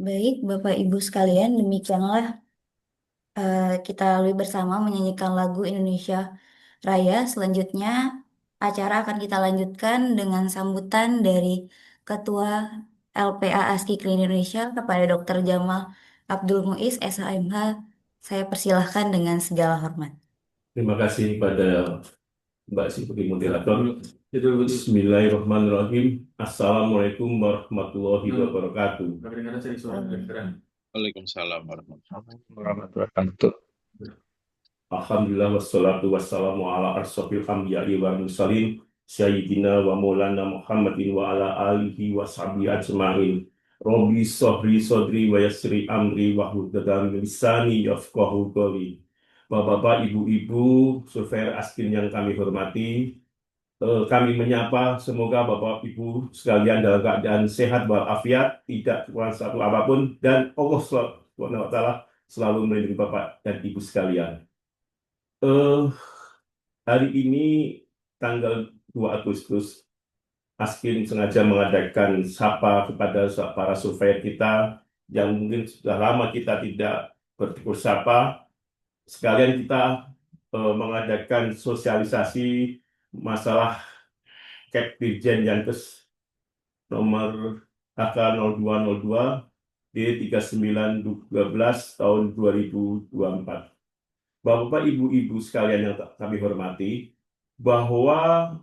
Baik, Bapak Ibu sekalian, demikianlah kita lalui bersama menyanyikan lagu Indonesia Raya. Selanjutnya, acara akan kita lanjutkan dengan sambutan dari Ketua LPA ASKI Kri Indonesia kepada Dr. Jamal Abdul Muiz, SHMH. Saya persilahkan dengan segala hormat. Terima kasih pada Mbak Si sebagai moderator. Bismillahirrahmanirrahim. Assalamualaikum warahmatullahi wabarakatuh. Waalaikumsalam warahmatullahi wabarakatuh. Alhamdulillah wassalatu wassalamu ala arsyafil anbiya'i wal mursalin Sayyidina wa maulana Muhammadin wa ala alihi wa sahbihi ajma'in. Rabbi sahri sodri wa yassiri amri wa hludatan min lisani yafqahu qawli. Bapak-bapak, ibu-ibu, surveyor askin yang kami hormati, kami menyapa semoga Bapak Ibu sekalian dalam keadaan sehat walafiat, tidak kurang satu apapun, dan Allah Subhanahu wa Ta'ala selalu melindungi Bapak dan Ibu sekalian. Eh, Hari ini tanggal 2 Agustus, Askin sengaja mengadakan sapa kepada para surveyor kita yang mungkin sudah lama kita tidak bertegur sapa. Sekalian kita mengadakan sosialisasi masalah Kep Dirjen Yankes nomor AK 0202 D3912 tahun 2024. Bapak, Ibu-Ibu sekalian yang kami hormati, bahwa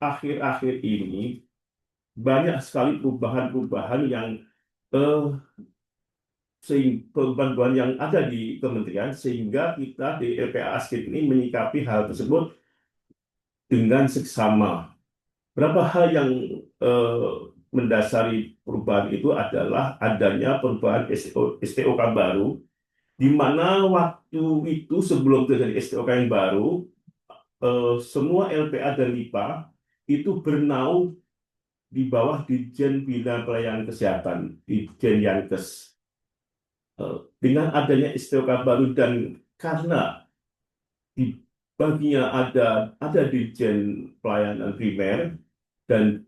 akhir-akhir ini banyak sekali perubahan-perubahan yang eh, perubahan yang ada di kementerian, sehingga kita di LPA Askip ini menyikapi hal tersebut dengan seksama. Berapa hal yang eh, mendasari perubahan itu adalah adanya perubahan STOK baru, di mana waktu itu sebelum terjadi STOK yang baru, semua LPA dan LIPA itu bernaung di bawah Ditjen Bina Pelayanan Kesehatan, Ditjen Yankes. Dengan adanya STOK baru dan karena di baginya ada Ditjen Pelayanan Primer dan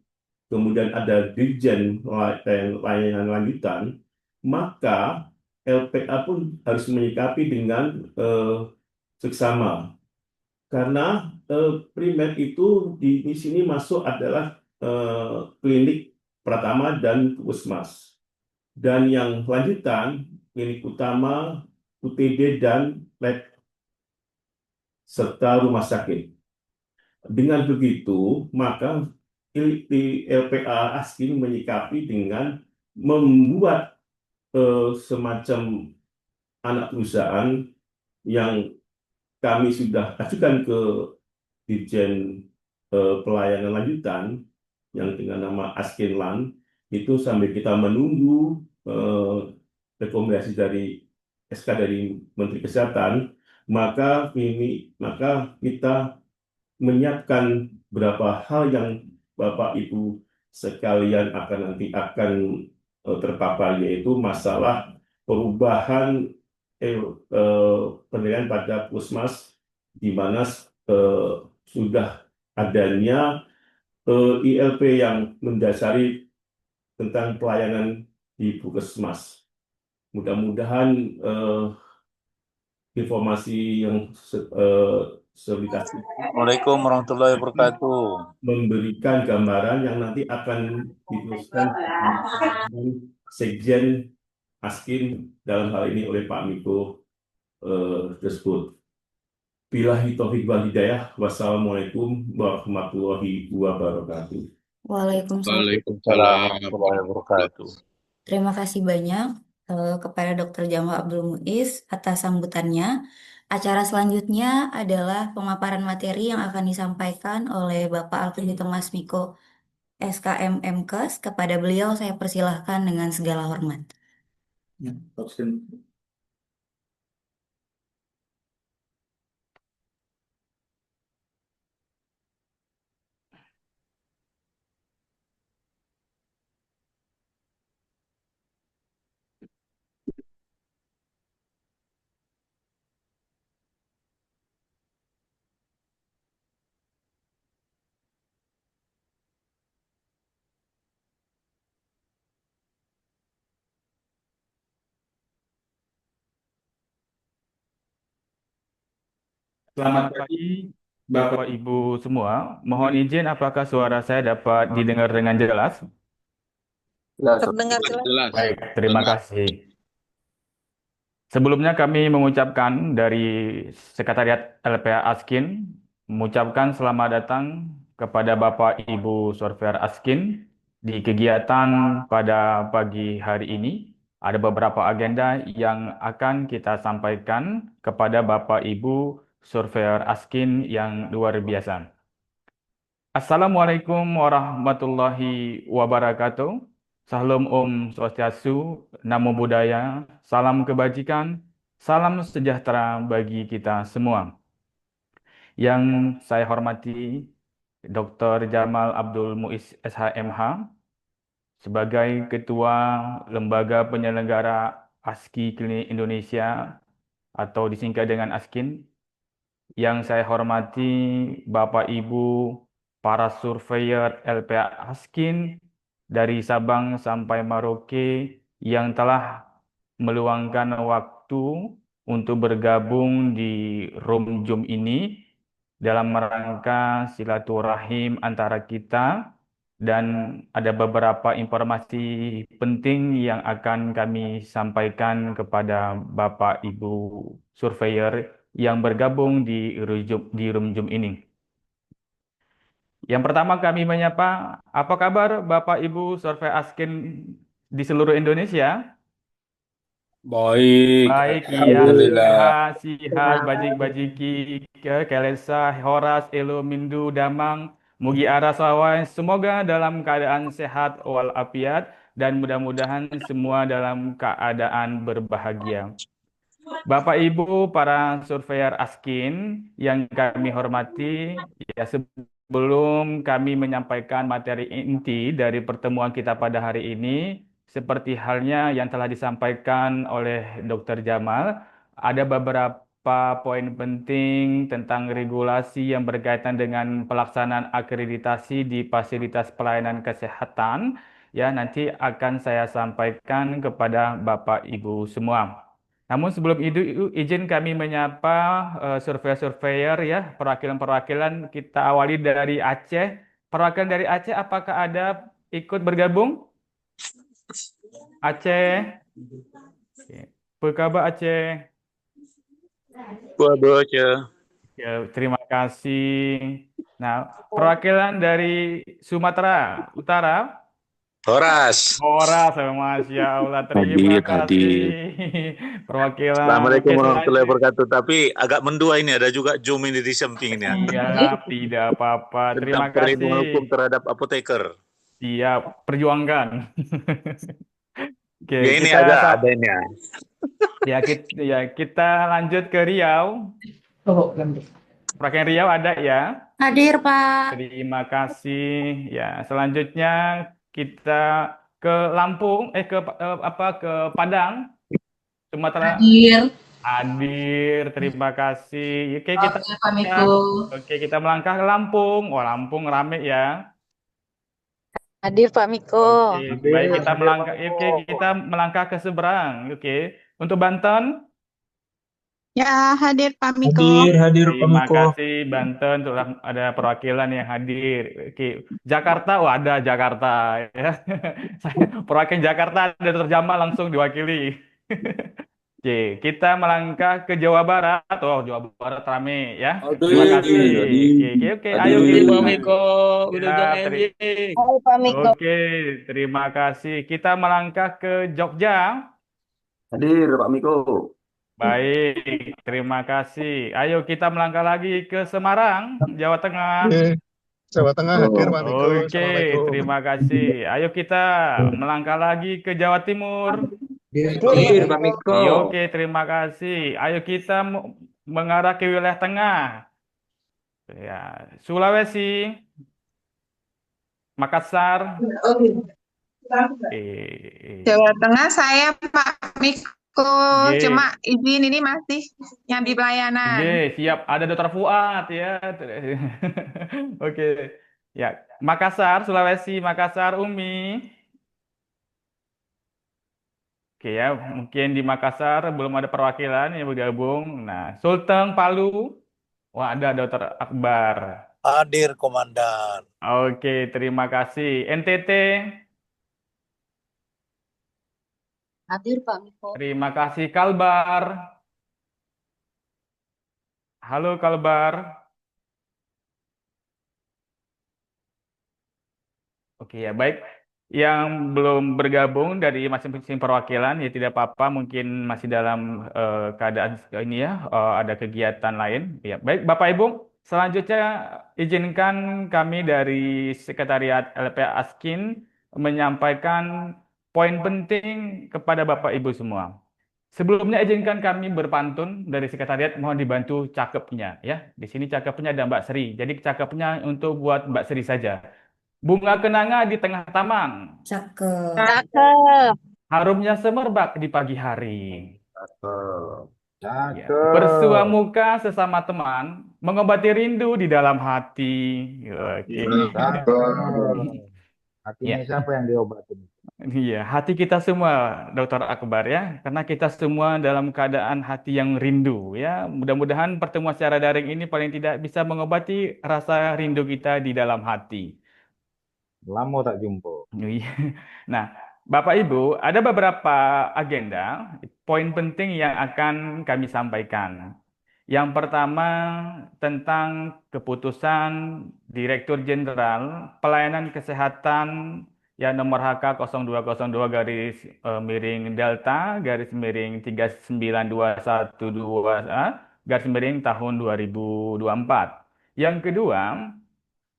kemudian ada Dirjen Layanan Lanjutan, maka LPA pun harus menyikapi dengan seksama. Karena primer itu di sini masuk adalah klinik pertama dan puskesmas. Dan yang lanjutan, klinik utama, UTD, dan lab, serta rumah sakit. Dengan begitu, maka LPA Askin menyikapi dengan membuat semacam anak perusahaan yang kami sudah ajukan ke Dirjen Pelayanan Lanjutan yang dengan nama Askinlan, itu sambil kita menunggu rekomendasi dari SK dari Menteri Kesehatan, maka kita menyiapkan beberapa hal yang Bapak Ibu sekalian akan terpapar, yaitu masalah perubahan eh, penilaian pada Pusmas, di mana eh, sudah adanya ILP yang mendasari tentang pelayanan di Puskesmas. Mudah-mudahan informasi yang soliditas Assalamualaikum warahmatullahi wabarakatuh. memberikan gambaran yang nanti akan diteruskan dengan Sekjen Askin dalam hal ini oleh Pak Miko tersebut. Billahi taufiq wal hidayah. Wassalamualaikum warahmatullahi wabarakatuh. Waalaikumsalam. Waalaikumsalam warahmatullahi wabarakatuh. Terima kasih banyak kepada Dr. Jamal Abdul Muiz atas sambutannya. Acara selanjutnya adalah pemaparan materi yang akan disampaikan oleh Bapak Alvin Thomas Miko, SKM MKes. Kepada beliau saya persilahkan dengan segala hormat. Ya, Selamat pagi, Bapak Ibu semua. Mohon izin, apakah suara saya dapat didengar dengan jelas? Terdengar jelas. Jelas. Baik, terima kasih. Sebelumnya kami mengucapkan dari Sekretariat LPA Askin, mengucapkan selamat datang kepada Bapak Ibu Surveyor Askin di kegiatan pada pagi hari ini. Ada beberapa agenda yang akan kita sampaikan kepada Bapak Ibu Surveyor Askin yang luar biasa. Assalamualaikum warahmatullahi wabarakatuh. Salam Om Swastiastu, Namo Buddhaya, salam kebajikan, salam sejahtera bagi kita semua. Yang saya hormati Dr. Jamal Abdul Muiz SHMH sebagai Ketua Lembaga Penyelenggara ASKI Klinik Indonesia atau disingkat dengan ASKIN. Yang saya hormati Bapak Ibu para surveyor LPA Askin dari Sabang sampai Merauke yang telah meluangkan waktu untuk bergabung di room Zoom ini dalam rangka silaturahim antara kita, dan ada beberapa informasi penting yang akan kami sampaikan kepada Bapak Ibu surveyor yang bergabung di room Zoom ini. Yang pertama kami menyapa, apa kabar Bapak Ibu survei Askin di seluruh Indonesia? Baik, Baik, iya, Alhamdulillah. sihat, bajik-bajiki, kelesa, horas, elo, mindu, damang, mugi ara sawai, semoga dalam keadaan sehat walafiat, dan mudah-mudahan semua dalam keadaan berbahagia. Bapak Ibu para surveyor Askin yang kami hormati, ya sebelum kami menyampaikan materi inti dari pertemuan kita pada hari ini, seperti halnya yang telah disampaikan oleh Dr. Jamal, ada beberapa poin penting tentang regulasi yang berkaitan dengan pelaksanaan akreditasi di fasilitas pelayanan kesehatan, ya nanti akan saya sampaikan kepada Bapak Ibu semua. Namun sebelum itu izin kami menyapa surveyor-surveyor ya, perwakilan-perwakilan. Kita awali dari Aceh. Perwakilan dari Aceh apakah ada ikut bergabung? Aceh. Oke. Apa kabar Aceh? Gua baca. Ya, terima kasih. Nah, perwakilan dari Sumatera Utara. Horas. Horas, Masya Allah, terima Hadir, kasih. hadir. Perwakilan, Assalamualaikum oke warahmatullahi selanjutnya. wabarakatuh. Tapi agak mendua ini, ada juga Zoom ini di sampingnya. Siap, tidak apa-apa. Tentang Terima perlindungan hukum kasih. terhadap apoteker. Siap, perjuangkan. Oke, Ya ini kita ada ini ya. kita lanjut ke Riau. Perwakilan Riau ada ya? Hadir, Pak. Terima kasih. Ya, selanjutnya kita ke Lampung, ke Padang, Sumatera. Hadir. Hadir, terima kasih. Oke, kita Oke, Pak Miko. melangkah. Oke, kita melangkah ke Lampung. Wah, Lampung rame ya. Hadir, Pak Miko. Oke, baik, Hadir, kita hadir Pak melangkah. Oke, Miko. kita melangkah ke seberang. Oke, untuk Banten, Ya, hadir Pak Miko. Hadir Pak terima Miko. kasih Banten telah ada perwakilan yang hadir. Oke, Jakarta, wah ada Jakarta ya. Perwakilan Jakarta ada Dr. Jamal langsung diwakili. Oke, kita melangkah ke Jawa Barat. Oh, Jawa Barat rame ya. Terima kasih. Hadir, Oke, ayo hadir. kita. Pak Miko, Siap, Hai, Pak Miko. Oke, terima kasih. Kita melangkah ke Jogja. Hadir Pak Miko. Baik, terima kasih. Ayo kita melangkah lagi ke Semarang, Jawa Tengah. Jawa Tengah hadir Pak Miko. Oke, Assalamualaikum. terima kasih. Ayo kita melangkah lagi ke Jawa Timur. Hadir Pak Miko. Oke, terima kasih. Ayo kita mengarah ke wilayah tengah. Ya, Sulawesi, Makassar. Jawa Tengah saya Pak Miko. Oke. Cuma izin ini masih nyambi pelayanan. Oke, siap. Ada Dokter Fuad ya. Oke. Ya, Makassar, Sulawesi, Makassar, Umi. Oke ya, mungkin di Makassar belum ada perwakilan yang bergabung. Nah, Sulteng, Palu. Wah, ada Dr. Akbar. Hadir, Komandan. Oke, terima kasih. NTT, Hadir Pak Miko. terima kasih. Kalbar. Halo Kalbar. Oke ya, baik. Yang belum bergabung dari masing-masing perwakilan ya tidak apa-apa, mungkin masih dalam keadaan ini ya, ada kegiatan lain. Ya, baik Bapak Ibu, selanjutnya izinkan kami dari Sekretariat LPA Askin menyampaikan poin penting kepada Bapak Ibu semua. Sebelumnya izinkan kami berpantun dari sekretariat, mohon dibantu cakepnya ya. Di sini cakepnya ada Mbak Sri. Jadi cakepnya untuk buat Mbak Sri saja. Bunga kenanga di tengah taman, Cakep. Cakep. harumnya semerbak di pagi hari. Ya. Cakep. Bersua muka sesama teman, mengobati rindu di dalam hati. Oke. Cakep. Hatinya Ya. siapa yang diobatin? Iya, hati kita semua, Dr. Akbar ya, karena kita semua dalam keadaan hati yang rindu ya. Mudah-mudahan pertemuan secara daring ini paling tidak bisa mengobati rasa rindu kita di dalam hati. Lama tak jumpa. Iya. Nah, Bapak Ibu, ada beberapa agenda, poin penting yang akan kami sampaikan. Yang pertama tentang keputusan Direktur Jenderal Pelayanan Kesehatan yang nomor HK 0202 garis miring Delta garis miring 39212 garis miring tahun 2024. Yang kedua,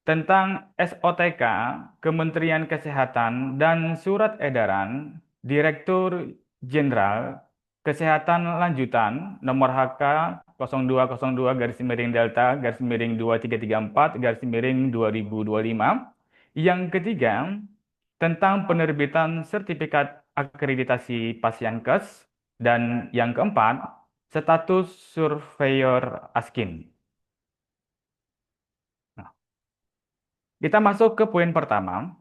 tentang SOTK Kementerian Kesehatan dan Surat Edaran Direktur Jenderal Kesehatan Lanjutan nomor HK 0202 garis miring Delta garis miring 2334 garis miring 2025. Yang ketiga, tentang penerbitan sertifikat akreditasi Pasienkes. Dan yang keempat, status surveyor Askin. Kita masuk ke poin pertama.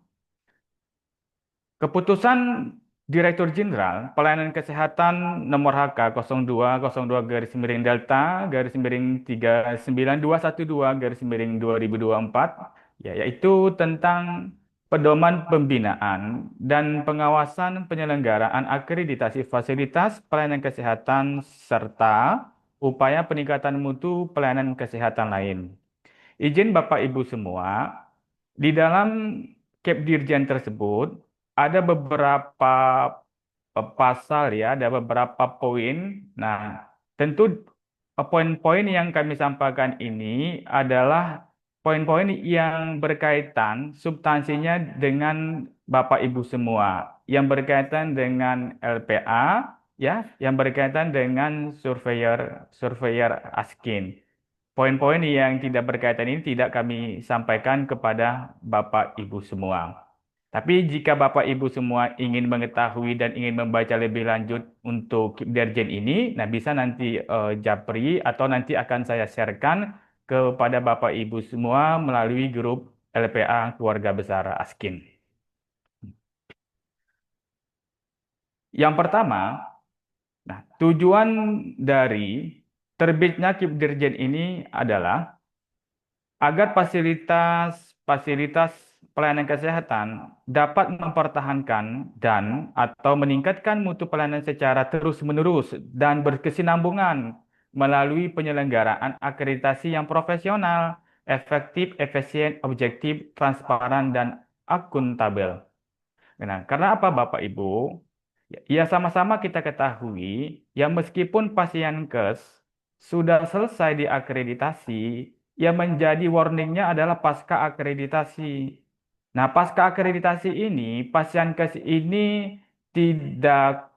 Keputusan Direktur Jenderal Pelayanan Kesehatan nomor HK 0202 garis miring Delta garis miring 39212 garis miring 2024 ya, yaitu tentang pedoman pembinaan dan pengawasan penyelenggaraan akreditasi fasilitas pelayanan kesehatan serta upaya peningkatan mutu pelayanan kesehatan lain. Izin Bapak Ibu semua, di dalam Kepdirjen tersebut ada beberapa pasal ya, ada beberapa poin. Nah, tentu poin-poin yang kami sampaikan ini adalah poin-poin yang berkaitan substansinya dengan Bapak Ibu semua, yang berkaitan dengan LPA ya, yang berkaitan dengan surveyor Askin. Poin-poin yang tidak berkaitan ini tidak kami sampaikan kepada Bapak Ibu semua. Tapi jika Bapak Ibu semua ingin mengetahui dan ingin membaca lebih lanjut untuk Kipderjen ini, nah bisa nanti japri atau nanti akan saya sharekan kepada Bapak Ibu semua melalui grup LPA Keluarga Besar Askin. Yang pertama, nah, tujuan dari terbitnya Kipdirjen ini adalah agar fasilitas pelayanan kesehatan dapat mempertahankan dan atau meningkatkan mutu pelayanan secara terus-menerus dan berkesinambungan melalui penyelenggaraan akreditasi yang profesional, efektif, efisien, objektif, transparan, dan akuntabel. Nah, karena apa Bapak Ibu? Ya sama-sama kita ketahui, ya meskipun Pasienkes sudah selesai diakreditasi, yang menjadi warningnya adalah pasca akreditasi. Nah, pasca akreditasi ini, Pasienkes ini tidak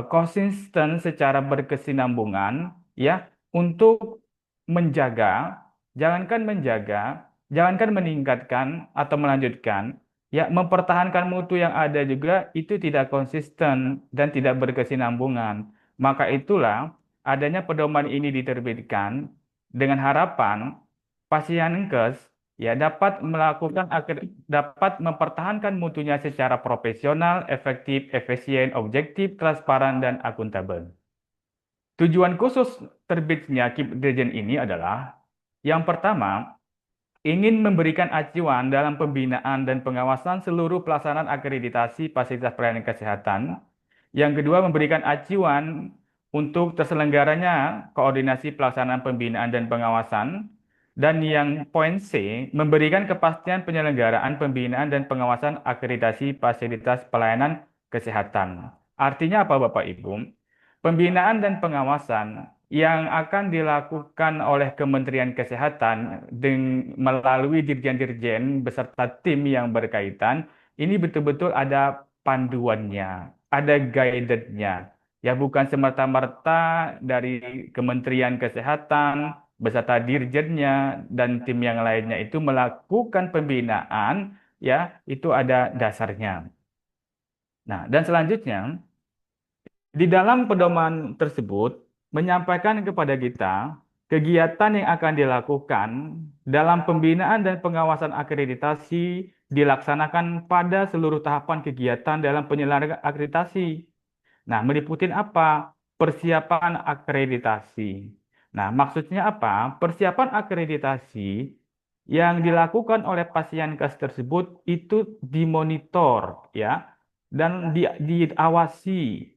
konsisten secara berkesinambungan ya untuk jangankan meningkatkan atau melanjutkan, ya mempertahankan mutu yang ada juga itu tidak konsisten dan tidak berkesinambungan. Maka itulah adanya pedoman ini diterbitkan dengan harapan Pasienkes ya dapat mempertahankan mutunya secara profesional, efektif, efisien, objektif, transparan, dan akuntabel. Tujuan khusus terbitnya Kipdirjen ini adalah Yang pertama, ingin memberikan acuan dalam pembinaan dan pengawasan seluruh pelaksanaan akreditasi fasilitas pelayanan kesehatan. Yang kedua, memberikan acuan untuk terselenggaranya koordinasi pelaksanaan pembinaan dan pengawasan. Dan yang poin C, memberikan kepastian penyelenggaraan pembinaan dan pengawasan akreditasi fasilitas pelayanan kesehatan. Artinya apa Bapak Ibu? Pembinaan dan pengawasan yang akan dilakukan oleh Kementerian Kesehatan melalui dirjen-dirjen beserta tim yang berkaitan, ini betul-betul ada panduannya, ada guidance-nya. Ya, bukan semerta-merta dari Kementerian Kesehatan beserta dirjennya dan tim yang lainnya itu melakukan pembinaan, ya, itu ada dasarnya. Nah, dan selanjutnya di dalam pedoman tersebut menyampaikan kepada kita kegiatan yang akan dilakukan dalam pembinaan dan pengawasan akreditasi dilaksanakan pada seluruh tahapan kegiatan dalam penyelenggaraan akreditasi. Nah, meliputi apa? Persiapan akreditasi. Nah, maksudnya apa? Persiapan akreditasi yang dilakukan oleh pasien kes tersebut itu dimonitor ya dan diawasi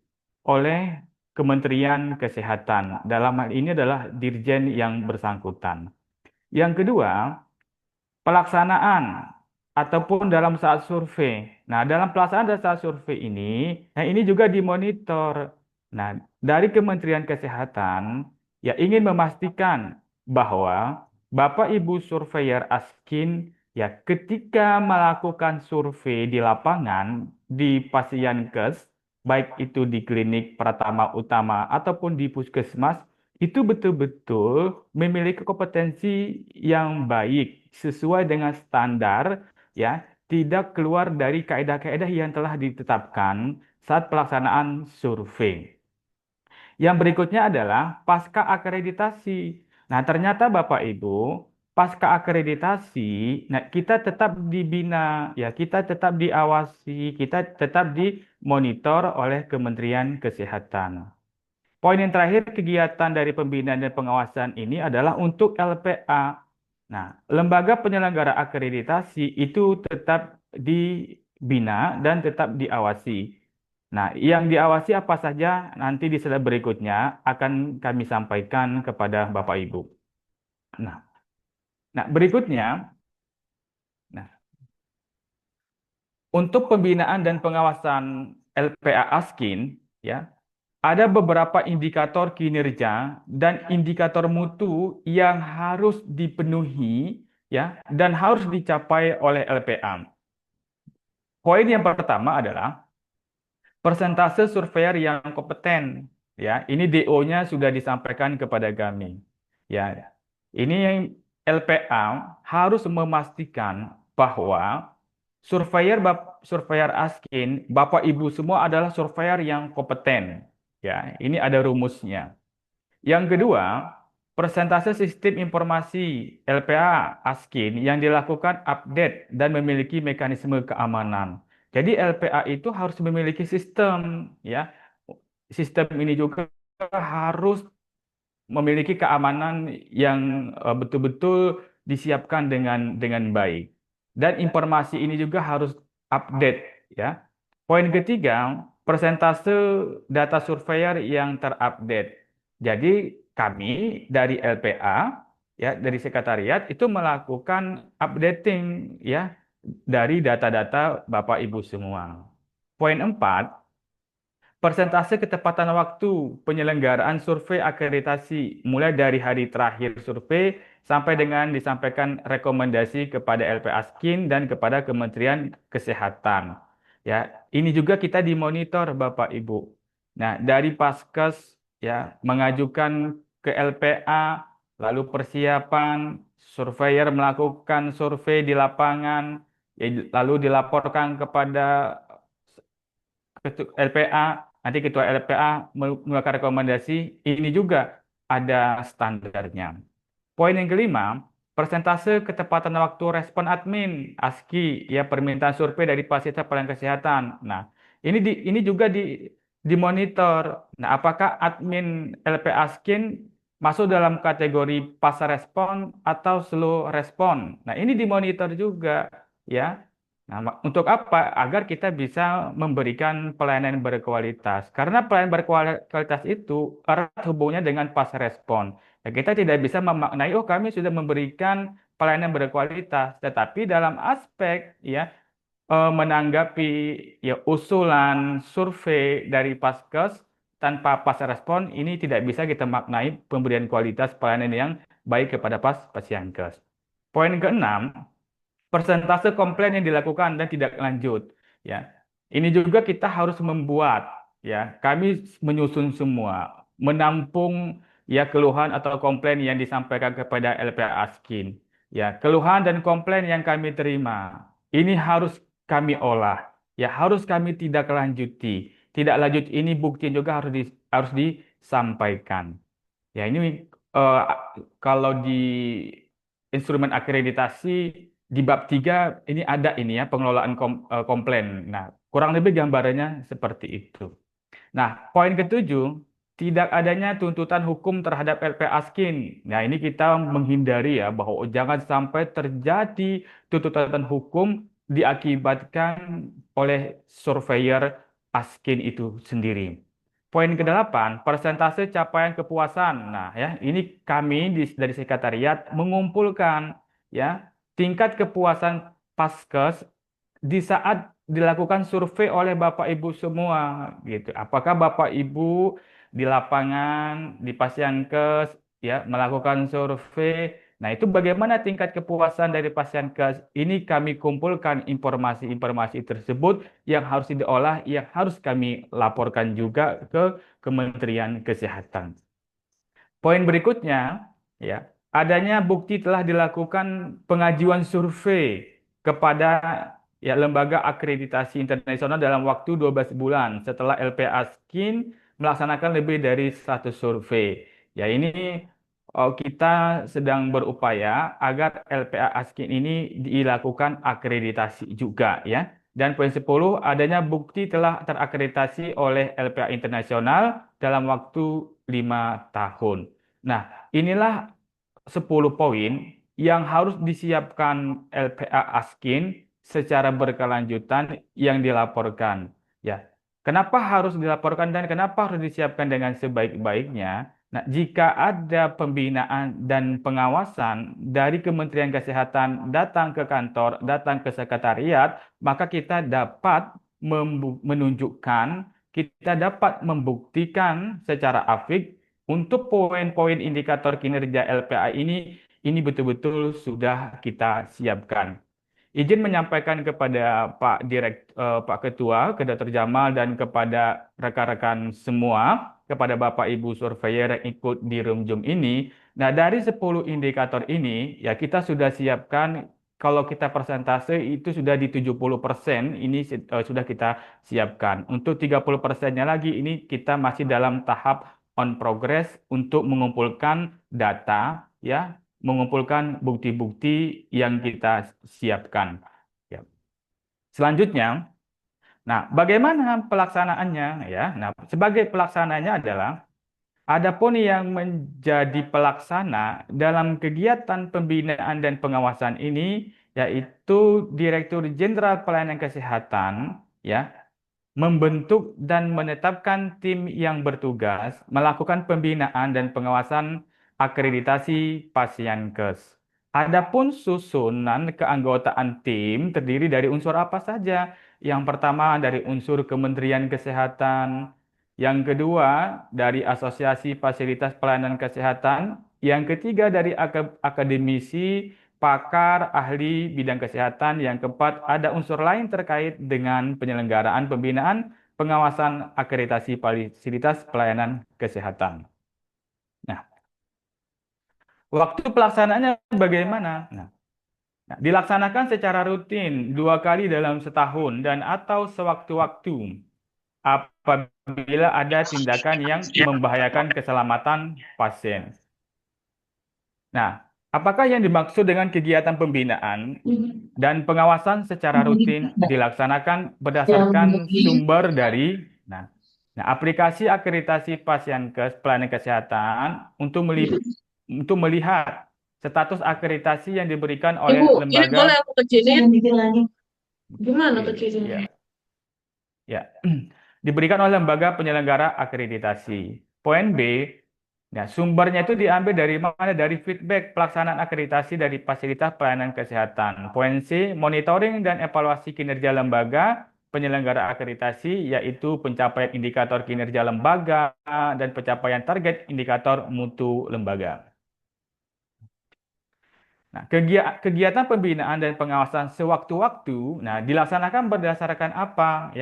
oleh Kementerian Kesehatan. Dalam hal ini adalah dirjen yang bersangkutan. Yang kedua, pelaksanaan ataupun dalam saat survei. Nah, dalam pelaksanaan dan saat survei ini, nah ini juga dimonitor. Nah, dari Kementerian Kesehatan ya ingin memastikan bahwa Bapak Ibu surveyor Askin ya ketika melakukan survei di lapangan di pasienkes, baik itu di klinik Pratama Utama ataupun di puskesmas, itu betul-betul memiliki kompetensi yang baik sesuai dengan standar ya, tidak keluar dari kaedah-kaedah yang telah ditetapkan saat pelaksanaan survei. Yang berikutnya adalah pasca akreditasi. Nah, ternyata Bapak Ibu, pasca akreditasi, nah kita tetap dibina, ya, kita tetap diawasi, kita tetap dimonitor oleh Kementerian Kesehatan. Poin yang terakhir, kegiatan dari pembinaan dan pengawasan ini adalah untuk LPA. Nah, lembaga penyelenggara akreditasi itu tetap dibina dan tetap diawasi. Nah, yang diawasi apa saja nanti di slide berikutnya akan kami sampaikan kepada Bapak Ibu. Nah, berikutnya, nah, untuk pembinaan dan pengawasan LPA Askin, ya, ada beberapa indikator kinerja dan indikator mutu yang harus dipenuhi ya dan harus dicapai oleh LPA. Poin yang pertama adalah persentase surveyor yang kompeten ya. Ini DO-nya sudah disampaikan kepada kami. Ya. Ini yang LPA harus memastikan bahwa surveyor Askin, Bapak Ibu semua adalah surveyor yang kompeten. Ya, ini ada rumusnya. Yang kedua, persentase sistem informasi LPA Askin yang dilakukan update dan memiliki mekanisme keamanan. Jadi LPA itu harus memiliki sistem, ya. Sistem ini juga harus memiliki keamanan yang betul-betul disiapkan dengan baik. Dan informasi ini juga harus update, ya. Poin ketiga, persentase data surveyor yang terupdate. Jadi kami dari LPA ya dari sekretariat itu melakukan updating ya dari data-data Bapak Ibu semua. Poin 4, persentase ketepatan waktu penyelenggaraan survei akreditasi mulai dari hari terakhir survei sampai dengan disampaikan rekomendasi kepada LPA Askin dan kepada Kementerian Kesehatan. Ya, ini juga kita dimonitor Bapak Ibu. Nah, dari Paskes ya mengajukan ke LPA, lalu persiapan surveyor melakukan survei di lapangan, ya, lalu dilaporkan kepada LPA, nanti ketua LPA mengeluarkan rekomendasi, ini juga ada standarnya. Poin yang kelima, persentase ketepatan waktu respon admin ASKI ya permintaan survei dari fasilitas pelayanan kesehatan. Nah, ini juga dimonitor. Nah, apakah admin LP Askin masuk dalam kategori fast respon atau slow respon. Nah, ini dimonitor juga ya. Nah, untuk apa? Agar kita bisa memberikan pelayanan berkualitas. Karena pelayanan berkualitas itu erat hubungannya dengan fast respon. Ya, kita tidak bisa memaknai, oh kami sudah memberikan pelayanan berkualitas, tetapi dalam aspek ya menanggapi ya usulan survei dari Paskes tanpa pas respon ini tidak bisa kita maknai pemberian kualitas pelayanan yang baik kepada pasienkes. Poin keenam, persentase komplain yang dilakukan dan tidak lanjut. Ya, ini juga kita harus membuat. Ya, kami menyusun semua, menampung ya keluhan atau komplain yang disampaikan kepada LPA Askin. Ya, keluhan dan komplain yang kami terima ini harus kami olah. Ya, harus kami tidak lanjuti. Tidak lanjut ini bukti juga harus disampaikan. Ya, ini kalau di instrumen akreditasi di bab 3 ini ada ini ya pengelolaan komplain. Nah, kurang lebih gambarannya seperti itu. Nah, poin ketujuh, tidak adanya tuntutan hukum terhadap LPA Askin. Nah, ini kita menghindari ya bahwa jangan sampai terjadi tuntutan hukum diakibatkan oleh surveyor Askin itu sendiri. Poin ke-8, persentase capaian kepuasan. Nah, ya, ini kami dari sekretariat mengumpulkan ya tingkat kepuasan Paskes di saat dilakukan survei oleh Bapak Ibu semua gitu. Apakah Bapak Ibu di lapangan, di Pasienkes ya melakukan survei. Nah, itu bagaimana tingkat kepuasan dari Pasienkes? Ini kami kumpulkan informasi-informasi tersebut yang harus diolah, yang harus kami laporkan juga ke Kementerian Kesehatan. Poin berikutnya, ya, adanya bukti telah dilakukan pengajuan survei kepada ya lembaga akreditasi internasional dalam waktu 12 bulan setelah LPA Askin melaksanakan lebih dari 100 survei. Ya, ini kita sedang berupaya agar LPA Askin ini dilakukan akreditasi juga ya. Dan poin 10, adanya bukti telah terakreditasi oleh LPA Internasional dalam waktu 5 tahun. Nah, inilah 10 poin yang harus disiapkan LPA Askin secara berkelanjutan yang dilaporkan. Ya, kenapa harus dilaporkan dan kenapa harus disiapkan dengan sebaik-baiknya? Nah, jika ada pembinaan dan pengawasan dari Kementerian Kesehatan datang ke kantor, datang ke sekretariat, maka kita dapat menunjukkan, kita dapat membuktikan secara apik untuk poin-poin indikator kinerja LPA ini betul-betul sudah kita siapkan. Izin menyampaikan kepada Pak Ketua, ke Dr. Jamal dan kepada rekan-rekan semua, kepada Bapak Ibu surveyor yang ikut di room Zoom ini. Nah, dari 10 indikator ini ya kita sudah siapkan, kalau kita persentase itu sudah di 70%, ini sudah kita siapkan. Untuk 30%-nya lagi ini kita masih dalam tahap on progress untuk mengumpulkan data ya, mengumpulkan bukti-bukti yang kita siapkan. Ya. Selanjutnya, nah bagaimana pelaksanaannya ya? Nah, sebagai pelaksananya adalah adapun yang menjadi pelaksana dalam kegiatan pembinaan dan pengawasan ini yaitu Direktur Jenderal Pelayanan Kesehatan ya membentuk dan menetapkan tim yang bertugas melakukan pembinaan dan pengawasan akreditasi Pasienkes. Adapun susunan keanggotaan tim terdiri dari unsur apa saja? Yang pertama dari unsur Kementerian Kesehatan, yang kedua dari Asosiasi Fasilitas Pelayanan Kesehatan, yang ketiga dari akademisi, pakar, ahli bidang kesehatan. Yang keempat, ada unsur lain terkait dengan penyelenggaraan pembinaan, pengawasan akreditasi fasilitas pelayanan kesehatan. Nah, waktu pelaksanaannya bagaimana? Nah, dilaksanakan secara rutin 2 kali dalam setahun dan atau sewaktu-waktu apabila ada tindakan yang membahayakan keselamatan pasien. Nah, apakah yang dimaksud dengan kegiatan pembinaan dan pengawasan secara rutin dilaksanakan berdasarkan sumber dari Nah, aplikasi akreditasi Pasienkes pelayanan kesehatan untuk melihat status akreditasi yang diberikan oleh Ibu, ini lembaga. boleh aku kecilin? Gimana Oke, kecilinnya? ya. Diberikan oleh lembaga penyelenggara akreditasi. Poin B, nah, sumbernya itu diambil dari mana? Dari feedback pelaksanaan akreditasi dari fasilitas pelayanan kesehatan. Poin C, monitoring dan evaluasi kinerja lembaga penyelenggara akreditasi, yaitu pencapaian indikator kinerja lembaga dan pencapaian target indikator mutu lembaga. Nah, kegiatan pembinaan dan pengawasan sewaktu-waktu, nah, dilaksanakan berdasarkan apa?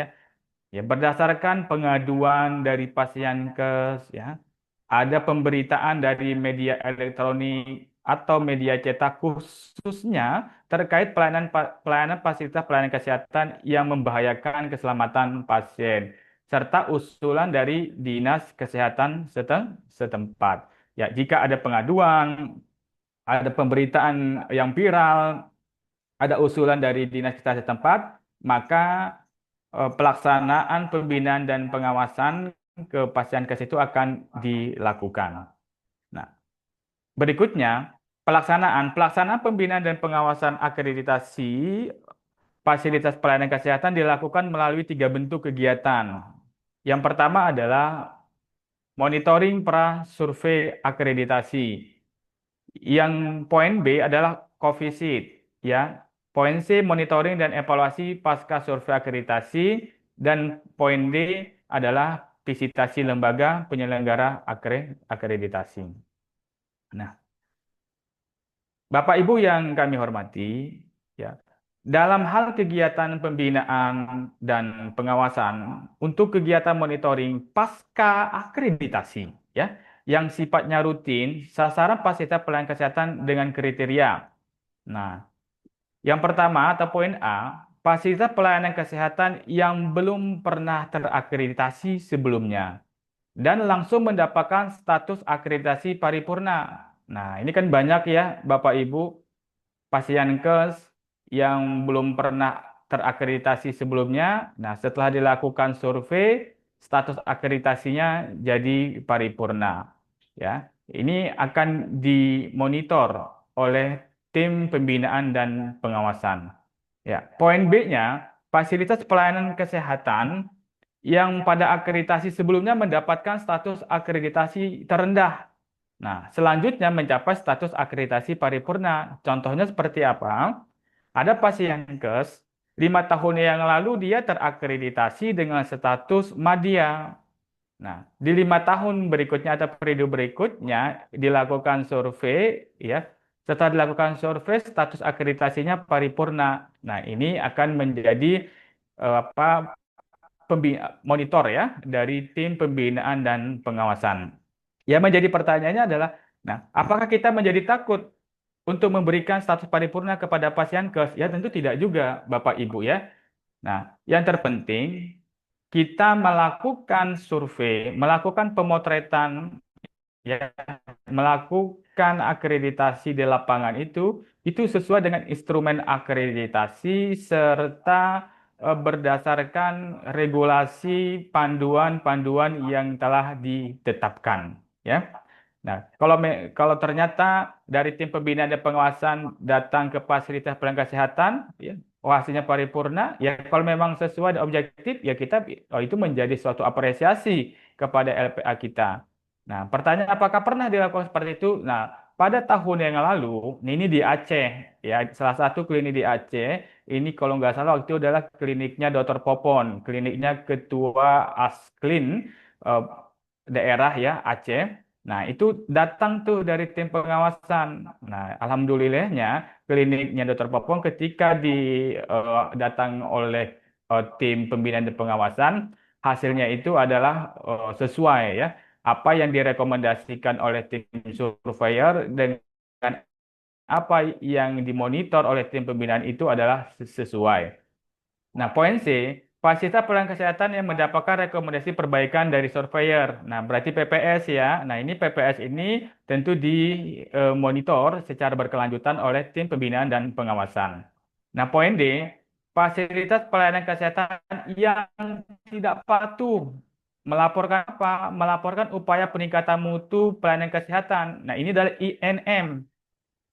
Ya, berdasarkan pengaduan dari Pasienkes, ya. Ada pemberitaan dari media elektronik atau media cetak khususnya terkait pelayanan fasilitas pelayanan kesehatan yang membahayakan keselamatan pasien serta usulan dari dinas kesehatan setempat. Ya, jika ada pengaduan, ada pemberitaan yang viral, ada usulan dari dinas kesehatan setempat, maka pelaksanaan pembinaan dan pengawasan ke Pasienkes itu akan dilakukan. Nah, berikutnya pelaksanaan pembinaan dan pengawasan akreditasi fasilitas pelayanan kesehatan dilakukan melalui 3 bentuk kegiatan. Yang pertama adalah monitoring pra survei akreditasi. Yang poin B adalah covisit, ya. Poin C monitoring dan evaluasi pasca survei akreditasi, dan poin D adalah visitasi lembaga penyelenggara akreditasi. Nah, Bapak Ibu yang kami hormati, ya, dalam hal kegiatan pembinaan dan pengawasan untuk kegiatan monitoring pasca akreditasi, ya, yang sifatnya rutin, sasaran fasilitas pelayanan kesehatan dengan kriteria. Nah, yang pertama atau poin A, fasilitas pelayanan kesehatan yang belum pernah terakreditasi sebelumnya dan langsung mendapatkan status akreditasi paripurna. Nah, ini kan banyak ya Bapak Ibu Pasienkes yang belum pernah terakreditasi sebelumnya. Nah, setelah dilakukan survei, status akreditasinya jadi paripurna. Ya, ini akan dimonitor oleh tim pembinaan dan pengawasan. Ya, poin B-nya, fasilitas pelayanan kesehatan yang pada akreditasi sebelumnya mendapatkan status akreditasi terendah. Nah, selanjutnya mencapai status akreditasi paripurna. Contohnya seperti apa? Ada Pasienkes, 5 tahun yang lalu dia terakreditasi dengan status Madya. Nah, di 5 tahun berikutnya atau periode berikutnya dilakukan survei, ya. Setelah dilakukan survei, status akreditasinya paripurna. Nah, ini akan menjadi monitor ya dari tim pembinaan dan pengawasan. Yang menjadi pertanyaannya adalah, nah, apakah kita menjadi takut untuk memberikan status paripurna kepada Pasienkes? Ya, tentu tidak juga, Bapak Ibu ya. Nah, yang terpenting kita melakukan survei, melakukan pemotretan, ya, melakukan akreditasi di lapangan itu sesuai dengan instrumen akreditasi serta berdasarkan regulasi panduan-panduan yang telah ditetapkan, ya. Nah, kalau ternyata dari tim pembinaan dan pengawasan datang ke fasilitas pelayanan kesehatan, ya, hasilnya paripurna, ya, kalau memang sesuai dan objektif, ya kita itu menjadi suatu apresiasi kepada LPA kita. Nah, pertanyaan apakah pernah dilakukan seperti itu? Nah, pada tahun yang lalu, ini di Aceh, ya, salah satu klinik di Aceh, ini kalau nggak salah waktu itu adalah kliniknya Dr. Popon, kliniknya Ketua Asklin eh, daerah ya Aceh. Nah, itu datang tuh dari tim pengawasan. Nah, alhamdulillahnya kliniknya Dr. Popon ketika datang oleh tim pembinaan dan pengawasan, hasilnya itu adalah sesuai ya apa yang direkomendasikan oleh tim surveyor dengan apa yang dimonitor oleh tim pembinaan itu adalah sesuai. Nah, poin C, fasilitas pelayanan kesehatan yang mendapatkan rekomendasi perbaikan dari surveyor. Nah, berarti PPS ya. Nah, ini PPS ini tentu dimonitor secara berkelanjutan oleh tim pembinaan dan pengawasan. Nah, poin D, fasilitas pelayanan kesehatan yang tidak patuh melaporkan apa? Melaporkan upaya peningkatan mutu pelayanan kesehatan. Nah, ini adalah INM.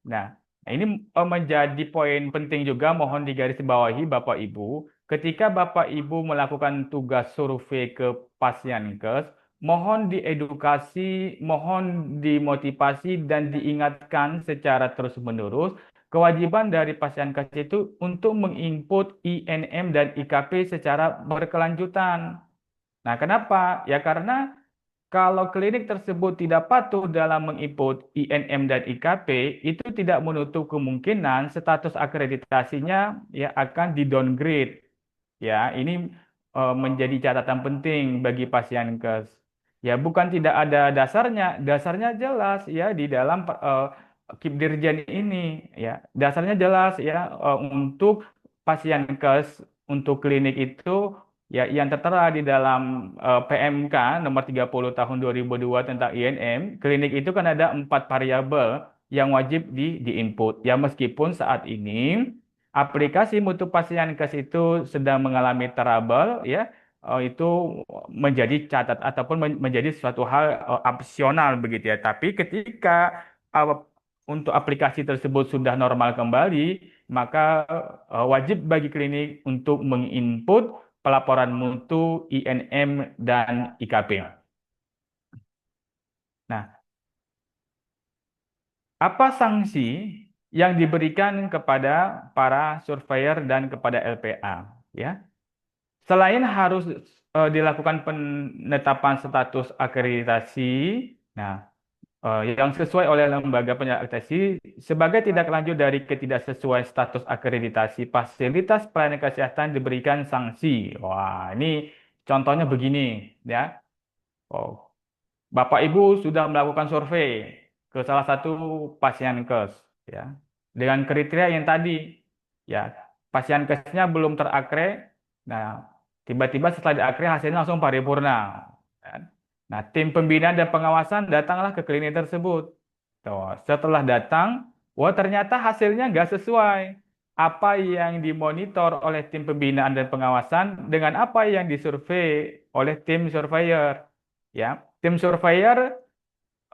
Nah, ini menjadi poin penting juga, mohon digarisbawahi Bapak Ibu. Ketika Bapak Ibu melakukan tugas survei ke Pasienkes, mohon diedukasi, mohon dimotivasi dan diingatkan secara terus-menerus kewajiban dari Pasienkes itu untuk menginput INM dan IKP secara berkelanjutan. Nah, kenapa? Ya karena kalau klinik tersebut tidak patuh dalam menginput INM dan IKP, itu tidak menutup kemungkinan status akreditasinya ya akan di-downgrade. Ya, ini menjadi catatan penting bagi Pasienkes. Ya, bukan tidak ada dasarnya, dasarnya jelas ya di dalam Kipdirjen ini ya. Dasarnya jelas ya untuk Pasienkes untuk klinik itu ya yang tertera di dalam PMK nomor 30 tahun 2002 tentang INM, klinik itu kan ada 4 variabel yang wajib di-input. Ya meskipun saat ini aplikasi mutu Pasienkes itu sedang mengalami trouble ya, itu menjadi catat ataupun menjadi suatu hal opsional begitu ya. Tapi ketika uh, untuk aplikasi tersebut sudah normal kembali, maka wajib bagi klinik untuk menginput pelaporan mutu INM dan IKP. Nah, apa sanksi yang diberikan kepada para surveyor dan kepada LPA? Ya, selain harus dilakukan penetapan status akreditasi, nah yang sesuai oleh lembaga penyelenggara sebagai tindak lanjut dari ketidaksesuaian status akreditasi fasilitas pelayanan kesehatan diberikan sanksi. Wah, ini contohnya begini ya. Oh, Bapak Ibu sudah melakukan survei ke salah satu Pasienkes ya dengan kriteria yang tadi ya Pasienkesnya belum terakre. Nah, tiba-tiba setelah diakre hasilnya langsung paripurna. Kan? Nah, tim pembinaan dan pengawasan datanglah ke klinik tersebut. Tuh, setelah datang, wah ternyata hasilnya nggak sesuai apa yang dimonitor oleh tim pembinaan dan pengawasan dengan apa yang disurvei oleh tim surveyor. Ya, tim surveyor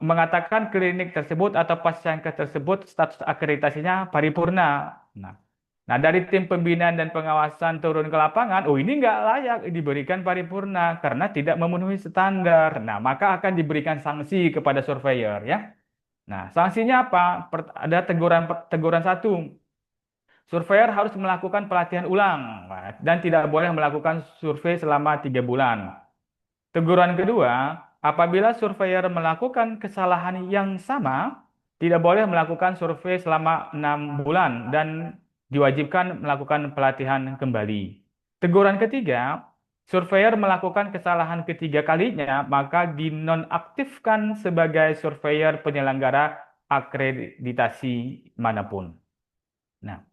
mengatakan klinik tersebut atau Pasienkes tersebut status akreditasinya paripurna. Nah, nah, dari tim pembinaan dan pengawasan turun ke lapangan, oh ini nggak layak diberikan paripurna karena tidak memenuhi standar. Nah, maka akan diberikan sanksi kepada surveyor ya. Nah, sanksinya apa? Ada teguran teguran satu. Surveyor harus melakukan pelatihan ulang dan tidak boleh melakukan survei selama 3 bulan. Teguran kedua, apabila surveyor melakukan kesalahan yang sama, tidak boleh melakukan survei selama 6 bulan dan diwajibkan melakukan pelatihan kembali. Teguran ketiga, surveyor melakukan kesalahan ketiga kalinya, maka dinonaktifkan sebagai surveyor penyelenggara akreditasi manapun. Nah,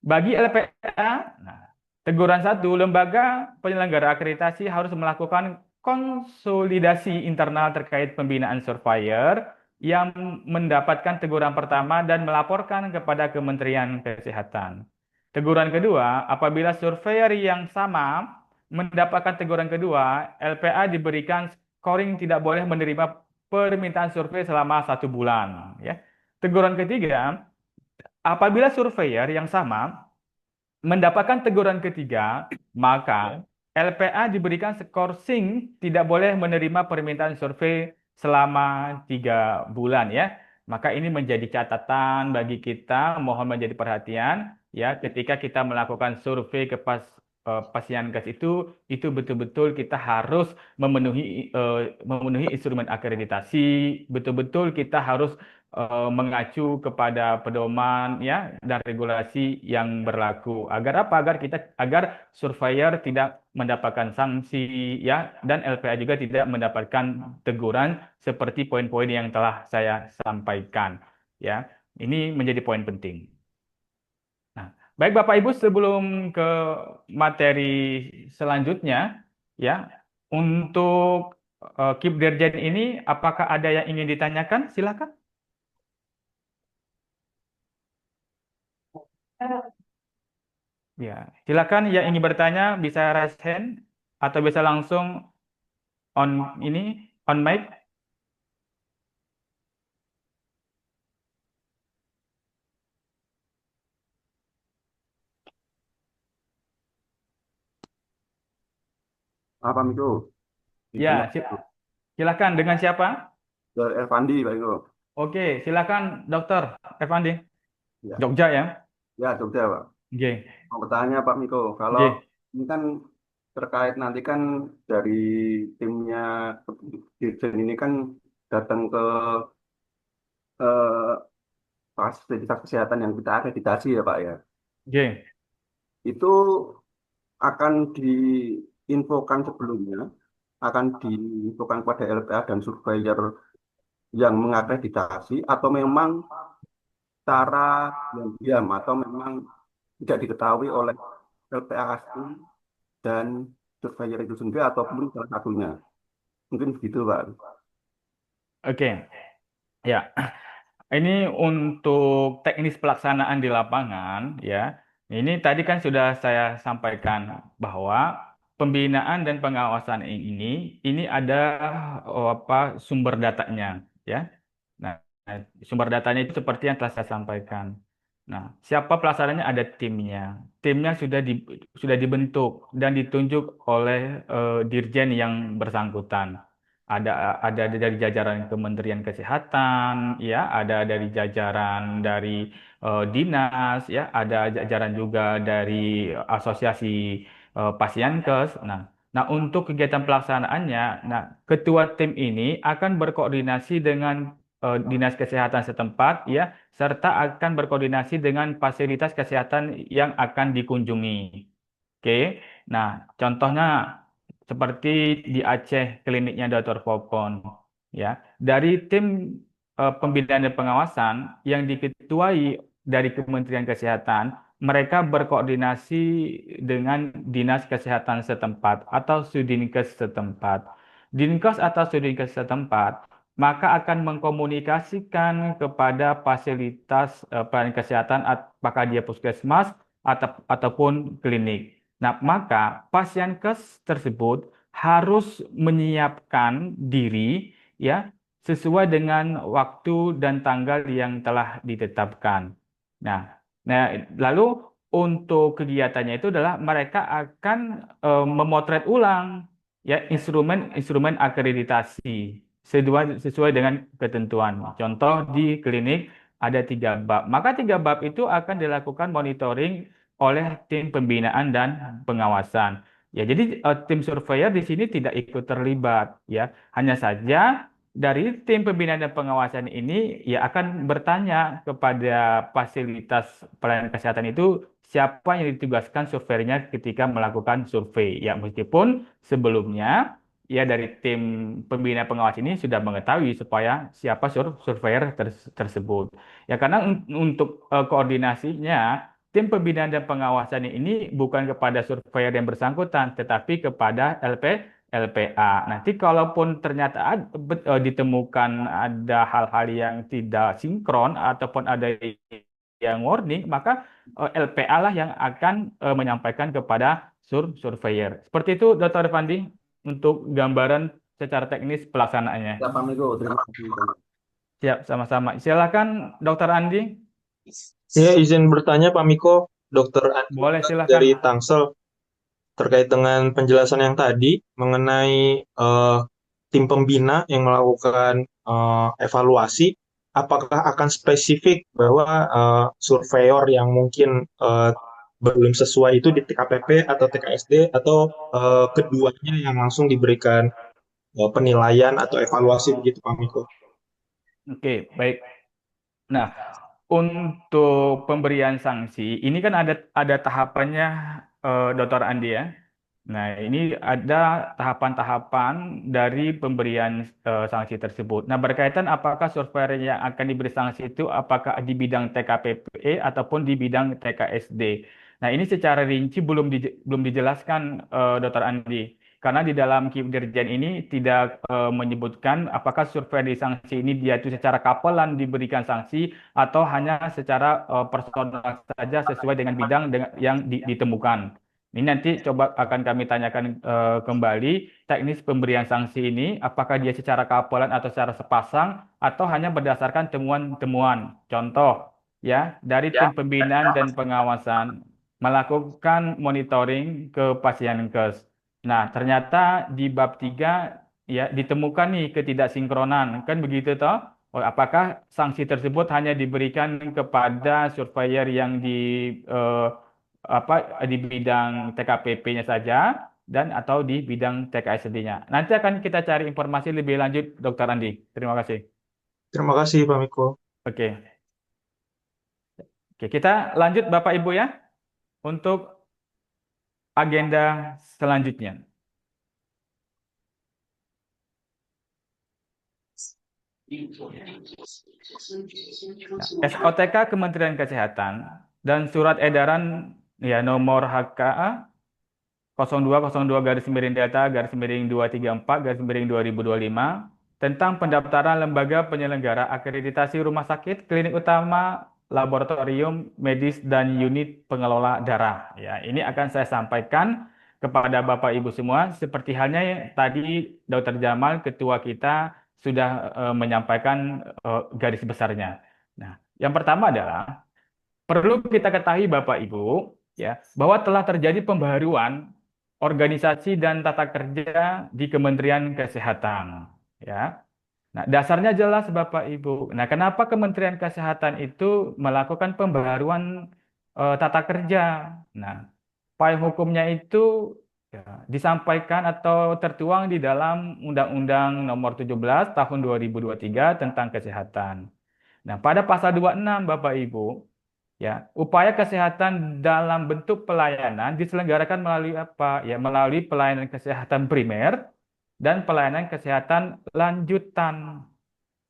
bagi LPA, nah, teguran satu, lembaga penyelenggara akreditasi harus melakukan konsolidasi internal terkait pembinaan surveyor yang mendapatkan teguran pertama dan melaporkan kepada Kementerian Kesehatan. Teguran kedua, apabila surveyor yang sama mendapatkan teguran kedua, LPA diberikan scoring tidak boleh menerima permintaan survei selama 1 bulan. Ya. Teguran ketiga, apabila surveyor yang sama mendapatkan teguran ketiga, maka LPA diberikan skorsing tidak boleh menerima permintaan survei selama 3 bulan ya. Maka ini menjadi catatan bagi kita, mohon menjadi perhatian ya ketika kita melakukan survei ke Pasienkes itu betul-betul kita harus memenuhi instrumen akreditasi, betul-betul kita harus mengacu kepada pedoman ya dan regulasi yang berlaku agar apa agar surveyor tidak mendapatkan sanksi ya dan LPA juga tidak mendapatkan teguran seperti poin-poin yang telah saya sampaikan ya. Ini menjadi poin penting. Nah, baik Bapak Ibu, sebelum ke materi selanjutnya ya, untuk Kipdirjen ini apakah ada yang ingin ditanyakan? Silakan. Ya, silakan yang ingin bertanya bisa raise hand atau bisa langsung On ini on mic. Apa Miko? Ya, Didengar. silakan dengan siapa? Dari Ervandi, Pak Miko. Oke, silakan Dokter Evandi. Ya, Jogja ya. ya Jogja, Pak. Oke, Mau bertanya Pak Miko, kalau oke. ini kan terkait nanti kan dari timnya Dirjen ini kan datang ke eh, fasilitas kesehatan yang kita akreditasi ya Pak ya. Oke. Itu akan diinfokan sebelumnya, akan diinfokan kepada LPA dan surveyor yang mengakreditasi atau memang cara yang diam atau memang tidak diketahui oleh LPA asli dan surveyor itu sendiri ataupun salah satunya. Mungkin begitu Pak. Oke. Ya. Ini untuk teknis pelaksanaan di lapangan, ya. Ini tadi kan sudah saya sampaikan bahwa pembinaan dan pengawasan ini ada apa sumber datanya, ya. Nah, sumber datanya itu seperti yang telah saya sampaikan. Nah, siapa pelaksananya ada timnya. Timnya sudah dibentuk dan ditunjuk oleh dirjen yang bersangkutan. Ada dari jajaran Kementerian Kesehatan, ya, ada dari jajaran dari dinas, ya, ada jajaran juga dari Asosiasi Pasienkes. Nah, untuk kegiatan pelaksanaannya, nah, ketua tim ini akan berkoordinasi dengan dinas kesehatan setempat, ya, serta akan berkoordinasi dengan fasilitas kesehatan yang akan dikunjungi. Oke, nah, contohnya seperti di Aceh kliniknya Dr. Popon, ya, dari tim pembinaan dan pengawasan yang diketuai dari Kementerian Kesehatan, mereka berkoordinasi dengan dinas kesehatan setempat atau Sudinkes setempat. Dinkes atau Sudinkes setempat maka akan mengkomunikasikan kepada fasilitas pelayanan kesehatan apakah dia puskesmas ataupun klinik. Nah, maka pasienkes tersebut harus menyiapkan diri, ya, sesuai dengan waktu dan tanggal yang telah ditetapkan. Nah, lalu untuk kegiatannya itu adalah mereka akan memotret ulang, ya, instrumen akreditasi sesuai dengan ketentuan. Contoh di klinik ada 3 bab. Maka 3 bab itu akan dilakukan monitoring oleh tim pembinaan dan pengawasan. Ya, jadi tim surveyor di sini tidak ikut terlibat, ya. Hanya saja dari tim pembinaan dan pengawasan ini ya akan bertanya kepada fasilitas pelayanan kesehatan itu siapa yang ditugaskan surveyornya ketika melakukan survei. Ya, meskipun sebelumnya ya dari tim pembina pengawas ini sudah mengetahui supaya siapa surveyor tersebut. Ya karena untuk koordinasinya tim pembinaan dan pengawasan ini bukan kepada surveyor yang bersangkutan, tetapi kepada LPA. Nanti kalaupun ternyata ditemukan ada hal-hal yang tidak sinkron ataupun ada yang warning, maka LPA lah yang akan menyampaikan kepada surveyor. Seperti itu, Dr. Fandi, untuk gambaran secara teknis pelaksanaannya. Ya, Pak Miko, terima kasih. Siap, sama-sama. Silakan, Dr. Andi. Ya, izin bertanya Pak Miko, Dokter Andi Boleh, silakan. dari Tangsel, terkait dengan penjelasan yang tadi mengenai tim pembina yang melakukan evaluasi, apakah akan spesifik bahwa surveyor yang mungkin belum sesuai itu di TKPP atau TKSD atau keduanya yang langsung diberikan penilaian atau evaluasi begitu Pak Miko? Oke, baik. Nah, untuk pemberian sanksi, ini kan ada tahapannya, Dr. Andi ya. Nah, ini ada tahapan-tahapan dari pemberian sanksi tersebut. Nah, berkaitan apakah surveyor yang akan diberi sanksi itu apakah di bidang TKPP ataupun di bidang TKSD. Nah, ini secara rinci belum dijelaskan, Dr. Andi. Karena di dalam Dirjen ini tidak menyebutkan apakah survei di sanksi ini dia itu secara kapelan diberikan sanksi atau hanya secara personal saja sesuai dengan bidang yang ditemukan. Ini nanti coba akan kami tanyakan kembali teknis pemberian sanksi ini, apakah dia secara kapelan atau secara sepasang, atau hanya berdasarkan temuan-temuan. Contoh, ya, dari tim pembinaan dan pengawasan melakukan monitoring ke Pasienkes. Nah, ternyata di bab 3 ya ditemukan nih ketidaksinkronan, kan begitu toh? Oh, apakah sanksi tersebut hanya diberikan kepada surveyor yang eh, apa di bidang TKPP-nya saja dan atau di bidang TKSD-nya. Nanti akan kita cari informasi lebih lanjut, Dokter Andi. Terima kasih. Terima kasih, Pak Miko. Oke. Oke, kita lanjut Bapak Ibu ya untuk agenda selanjutnya. SOTK Kementerian Kesehatan dan surat edaran ya nomor HKA 0202-Delta-234-2025 tentang pendaftaran lembaga penyelenggara akreditasi rumah sakit, klinik utama, laboratorium medis dan unit pengelola darah. Ya, ini akan saya sampaikan kepada Bapak Ibu semua seperti halnya tadi Dr. Jamal ketua kita sudah menyampaikan garis besarnya. Nah, yang pertama adalah perlu kita ketahui Bapak Ibu ya bahwa telah terjadi pembaharuan organisasi dan tata kerja di Kementerian Kesehatan ya. Nah, dasarnya jelas Bapak Ibu. Nah, kenapa Kementerian Kesehatan itu melakukan pembaharuan tata kerja? Nah, payung hukumnya itu ya, disampaikan atau tertuang di dalam Undang-Undang Nomor 17 Tahun 2023 tentang Kesehatan. Nah, pada pasal 26 Bapak Ibu, ya, upaya kesehatan dalam bentuk pelayanan diselenggarakan melalui apa? Ya, melalui pelayanan kesehatan primer dan pelayanan kesehatan lanjutan.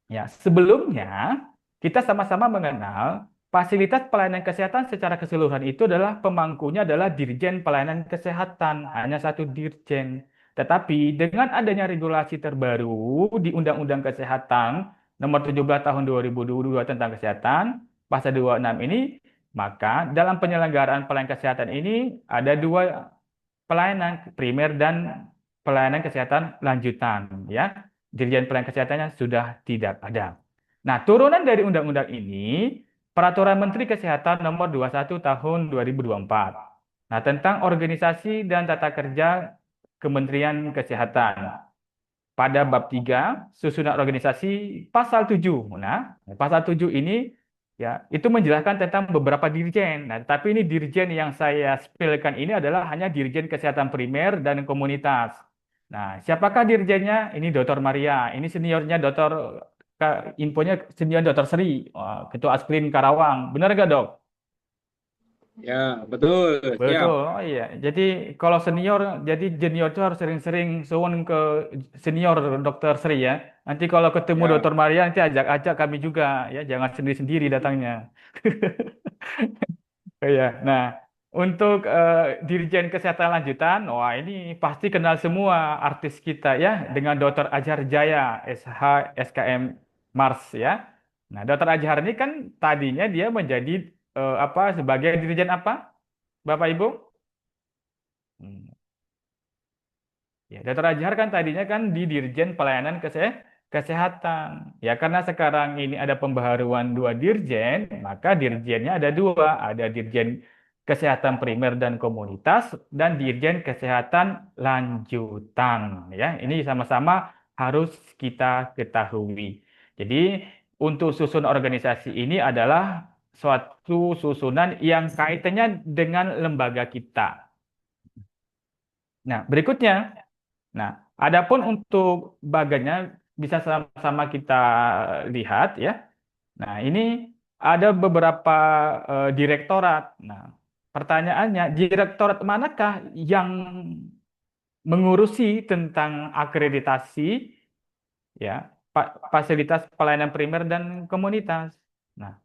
Ya, sebelumnya kita sama-sama mengenal fasilitas pelayanan kesehatan secara keseluruhan itu adalah pemangkunya adalah Dirjen Pelayanan Kesehatan, hanya satu dirjen. Tetapi dengan adanya regulasi terbaru di Undang-Undang Kesehatan Nomor 17 Tahun 2022 tentang Kesehatan, pasal 26 ini, maka dalam penyelenggaraan pelayanan kesehatan ini ada dua pelayanan primer dan pelayanan kesehatan lanjutan, ya. Dirjen Pelayanan Kesehatannya sudah tidak ada. Nah, turunan dari undang-undang ini, Peraturan Menteri Kesehatan Nomor 21 Tahun 2024. Nah, tentang organisasi dan tata kerja Kementerian Kesehatan. Pada bab 3, susunan organisasi pasal 7. Nah, pasal 7 ini ya, itu menjelaskan tentang beberapa dirjen. Nah, tapi ini dirjen yang saya spilkan ini adalah hanya dirjen kesehatan primer dan komunitas. Nah, siapakah dirjennya? Ini Dr. Maria. Ini seniornya Dr. Infonya senior Dr. Sri, Ketua Askrim Karawang. Benar nggak, Dok? Ya, betul. Betul. Siap. Oh iya. Jadi kalau senior, jadi junior itu harus sering-sering suwun ke senior Dr. Sri ya. Nanti kalau ketemu Ya. Dr. Maria nanti ajak-ajak kami juga ya, jangan sendiri-sendiri datangnya. Iya. Nah, untuk Dirjen Kesehatan Lanjutan, wah ini pasti kenal semua artis kita ya dengan Dr. Azhar Jaya, SH SKM Mars ya. Nah, Dr. Azhar ini kan tadinya dia menjadi apa sebagai dirjen apa, Bapak Ibu? Hmm. Ya, Dr. Azhar kan tadinya kan di Dirjen Pelayanan Kesehatan. Ya, karena sekarang ini ada pembaharuan dua dirjen, maka dirjennya ada dua. Ada Dirjen Kesehatan Primer dan Komunitas dan Dirjen Kesehatan Lanjutan. Ya, ini sama-sama harus kita ketahui. Jadi, untuk susun organisasi ini adalah suatu susunan yang kaitannya dengan lembaga kita. Nah, berikutnya. Nah, adapun untuk bagannya bisa sama-sama kita lihat ya. Nah, ini ada beberapa direktorat. Nah, pertanyaannya, direktorat manakah yang mengurusi tentang akreditasi ya, fasilitas pelayanan primer dan komunitas? Nah,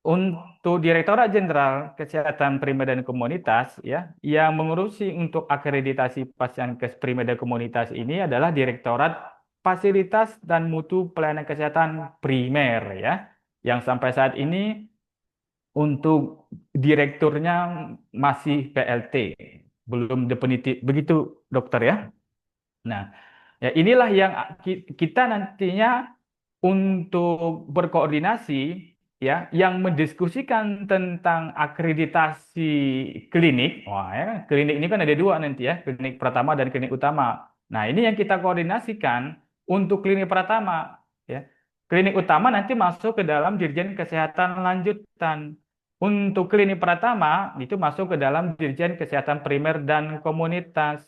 untuk Direktorat Jenderal Kesehatan Primer dan Komunitas ya, yang mengurusi untuk akreditasi Pasienkes Primer dan Komunitas ini adalah Direktorat Fasilitas dan Mutu Pelayanan Kesehatan Primer ya, yang sampai saat ini untuk direkturnya masih PLT, belum definitif. Begitu, dokter ya. Nah, ya inilah yang kita nantinya untuk berkoordinasi ya, yang mendiskusikan tentang akreditasi klinik. Wah, ya, klinik ini kan ada dua nanti ya, klinik pertama dan klinik utama. Nah, ini yang kita koordinasikan untuk klinik pertama ya. Klinik utama nanti masuk ke dalam Dirjen Kesehatan Lanjutan. Untuk klinik pertama itu masuk ke dalam Dirjen Kesehatan Primer dan Komunitas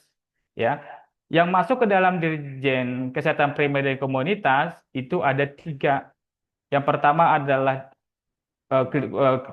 ya. Yang masuk ke dalam Dirjen Kesehatan Primer dan Komunitas itu ada 3. Yang pertama adalah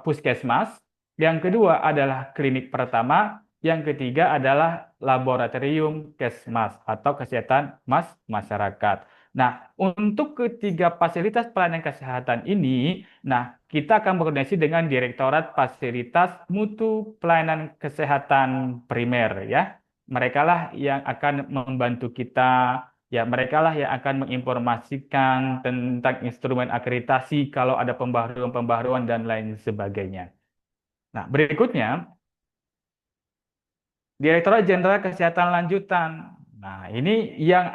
puskesmas, yang kedua adalah klinik pertama, yang ketiga adalah laboratorium kesmas atau kesehatan masyarakat. Nah, untuk ketiga fasilitas pelayanan kesehatan ini, nah kita akan berkoordinasi dengan Direktorat Fasilitas Mutu Pelayanan Kesehatan Primer ya. Mereka lah yang akan membantu kita, ya mereka lah yang akan menginformasikan tentang instrumen akreditasi kalau ada pembaharuan-pembaharuan dan lain sebagainya. Nah, berikutnya Direktorat Jenderal Kesehatan Lanjutan. Nah, ini yang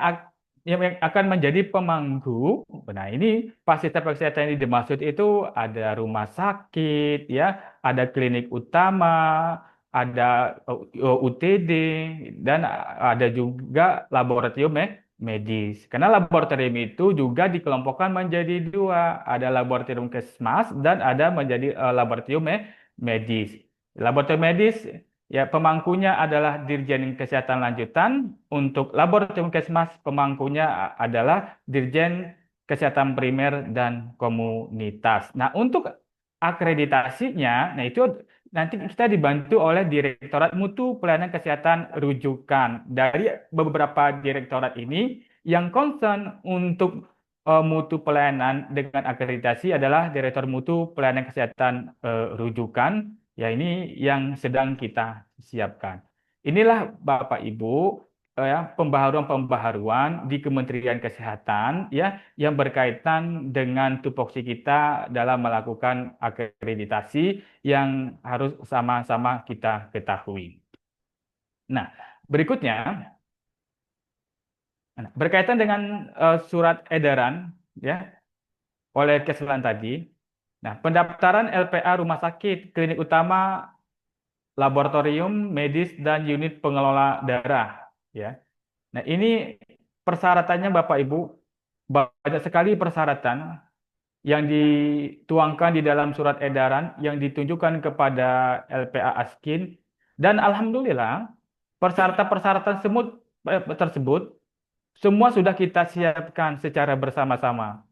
akan menjadi pemangku. Nah, ini fasilitas kesehatan yang dimaksud itu ada rumah sakit, ya, ada klinik utama, ada UTD, dan ada juga laboratorium medis. Karena laboratorium itu juga dikelompokkan menjadi 2, ada laboratorium kesmas dan ada menjadi laboratorium medis. Laboratorium medis ya, pemangkunya adalah Dirjen Kesehatan Lanjutan. Untuk laboratorium kesmas, pemangkunya adalah Dirjen Kesehatan Primer dan Komunitas. Nah, untuk akreditasinya, nah itu nanti kita dibantu oleh Direktorat Mutu Pelayanan Kesehatan Rujukan. Dari beberapa direktorat ini, yang concern untuk mutu pelayanan dengan akreditasi adalah Direktorat Mutu Pelayanan Kesehatan Rujukan. Ya, ini yang sedang kita siapkan. Inilah Bapak Ibu ya, pembaharuan-pembaharuan di Kementerian Kesehatan ya yang berkaitan dengan tupoksi kita dalam melakukan akreditasi yang harus sama-sama kita ketahui. Nah, berikutnya berkaitan dengan surat edaran ya oleh Keslan tadi. Nah, pendaftaran LPA rumah sakit, klinik utama, laboratorium medis dan unit pengelola darah ya. Nah, ini persyaratannya Bapak Ibu, banyak sekali persyaratan yang dituangkan di dalam surat edaran yang ditunjukkan kepada LPA Askin, dan alhamdulillah persyaratan-persyaratan tersebut semua sudah kita siapkan secara bersama-sama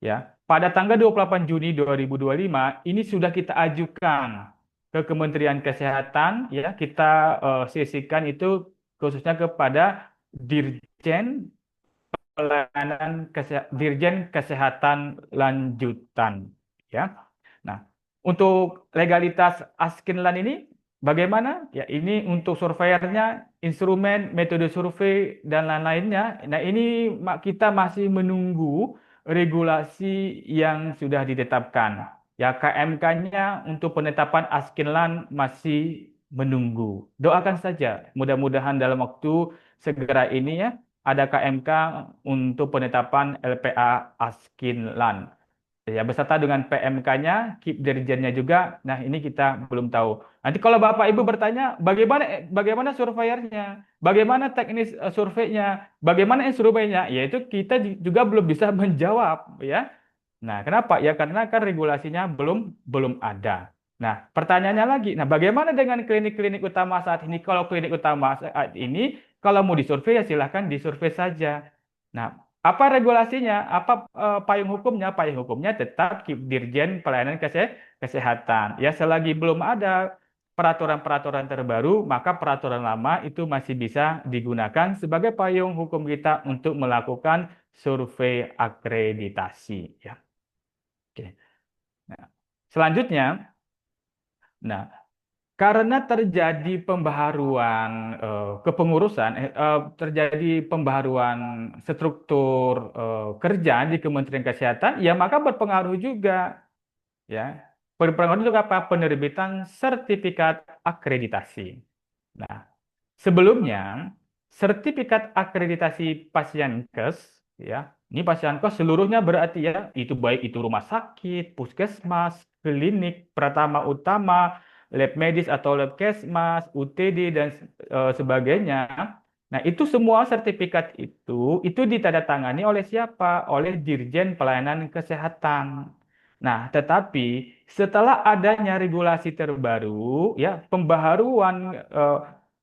ya. Pada tanggal 28 Juni 2025 ini sudah kita ajukan ke Kementerian Kesehatan ya, kita sesikan itu khususnya kepada Dirjen Dirjen Kesehatan Lanjutan ya. Nah, untuk legalitas Askinlan ini bagaimana? Ya, ini untuk surveyornya, instrumen, metode survei dan lain-lainnya. Nah, ini kita masih menunggu regulasi yang sudah ditetapkan. Ya, KMK-nya untuk penetapan Askinlan masih menunggu. Doakan saja, mudah-mudahan dalam waktu segera ini ya, ada KMK untuk penetapan LPA Askinlan. Ya, beserta dengan PMK-nya, KIP Dirjennya juga. Nah, ini kita belum tahu. Nanti kalau Bapak Ibu bertanya, bagaimana surveyornya, bagaimana teknis surveinya, bagaimana instrumennya, yaitu kita juga belum bisa menjawab, ya. Nah, kenapa? Ya, karena kan regulasinya belum ada. Nah, pertanyaannya lagi, nah bagaimana dengan klinik-klinik utama saat ini? Kalau klinik utama saat ini, kalau mau disurvei ya silahkan disurvei saja. Nah, apa regulasinya? Apa payung hukumnya? Payung hukumnya tetap Dirjen Pelayanan Kesehatan. Ya, selagi belum ada peraturan-peraturan terbaru, maka peraturan lama itu masih bisa digunakan sebagai payung hukum kita untuk melakukan survei akreditasi. Ya. Oke. Nah, selanjutnya, nah, karena terjadi pembaharuan kepengurusan, terjadi pembaharuan struktur kerja di Kementerian Kesehatan, ya maka berpengaruh juga, ya. Pengeluaran itu apa? Penerbitan sertifikat akreditasi. Nah, sebelumnya sertifikat akreditasi Pasienkes, ya, ini Pasienkes seluruhnya berarti ya, itu baik itu rumah sakit, puskesmas, klinik, pratama utama, lab medis atau lab kesmas, UTD dan sebagainya. Nah, itu semua sertifikat itu ditandatangani oleh siapa? Oleh Dirjen Pelayanan Kesehatan. Nah, tetapi setelah adanya regulasi terbaru, ya, pembaharuan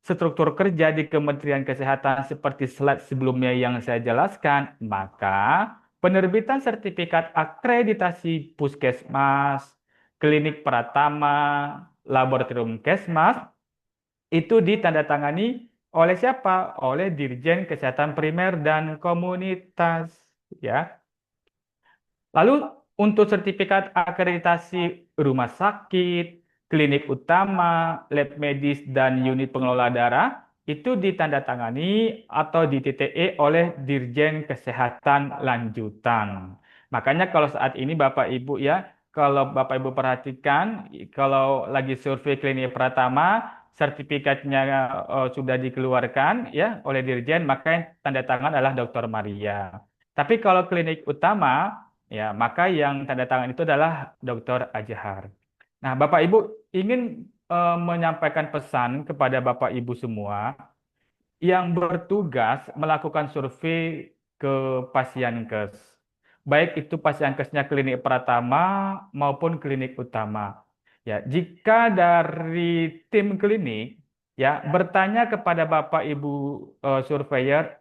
struktur kerja di Kementerian Kesehatan seperti slide sebelumnya yang saya jelaskan, maka penerbitan sertifikat akreditasi puskesmas, klinik pratama, laboratorium kesmas itu ditandatangani oleh siapa? Oleh Dirjen Kesehatan Primer dan Komunitas, ya. Lalu untuk sertifikat akreditasi rumah sakit, klinik utama, lab medis, dan unit pengelola darah itu ditandatangani atau di-TTE oleh Dirjen Kesehatan Lanjutan. Makanya kalau saat ini Bapak Ibu ya, kalau Bapak Ibu perhatikan, kalau lagi survei klinik Pratama, sertifikatnya sudah dikeluarkan ya oleh Dirjen, maka yang tanda tangan adalah Dr. Maria. Tapi kalau klinik utama, ya, maka yang tanda tangan itu adalah Dr. Ajhar. Nah, Bapak Ibu ingin menyampaikan pesan kepada Bapak Ibu semua yang bertugas melakukan survei ke Pasienkes. Baik itu Pasienkesnya klinik Pratama maupun klinik utama. Ya, jika dari tim klinik ya bertanya kepada Bapak Ibu surveyor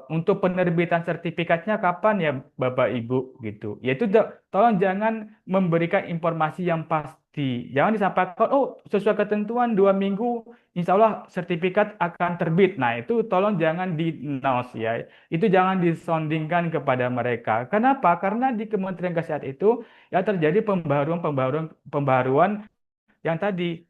untuk penerbitan sertifikatnya kapan ya Bapak Ibu gitu. Yaitu tolong jangan memberikan informasi yang pasti. Jangan disampaikan, oh sesuai ketentuan 2 minggu insya Allah sertifikat akan terbit. Nah itu tolong jangan di-announce ya. Itu jangan disondingkan kepada mereka. Kenapa? Karena di Kementerian Kesehatan itu ya terjadi pembaharuan yang tadi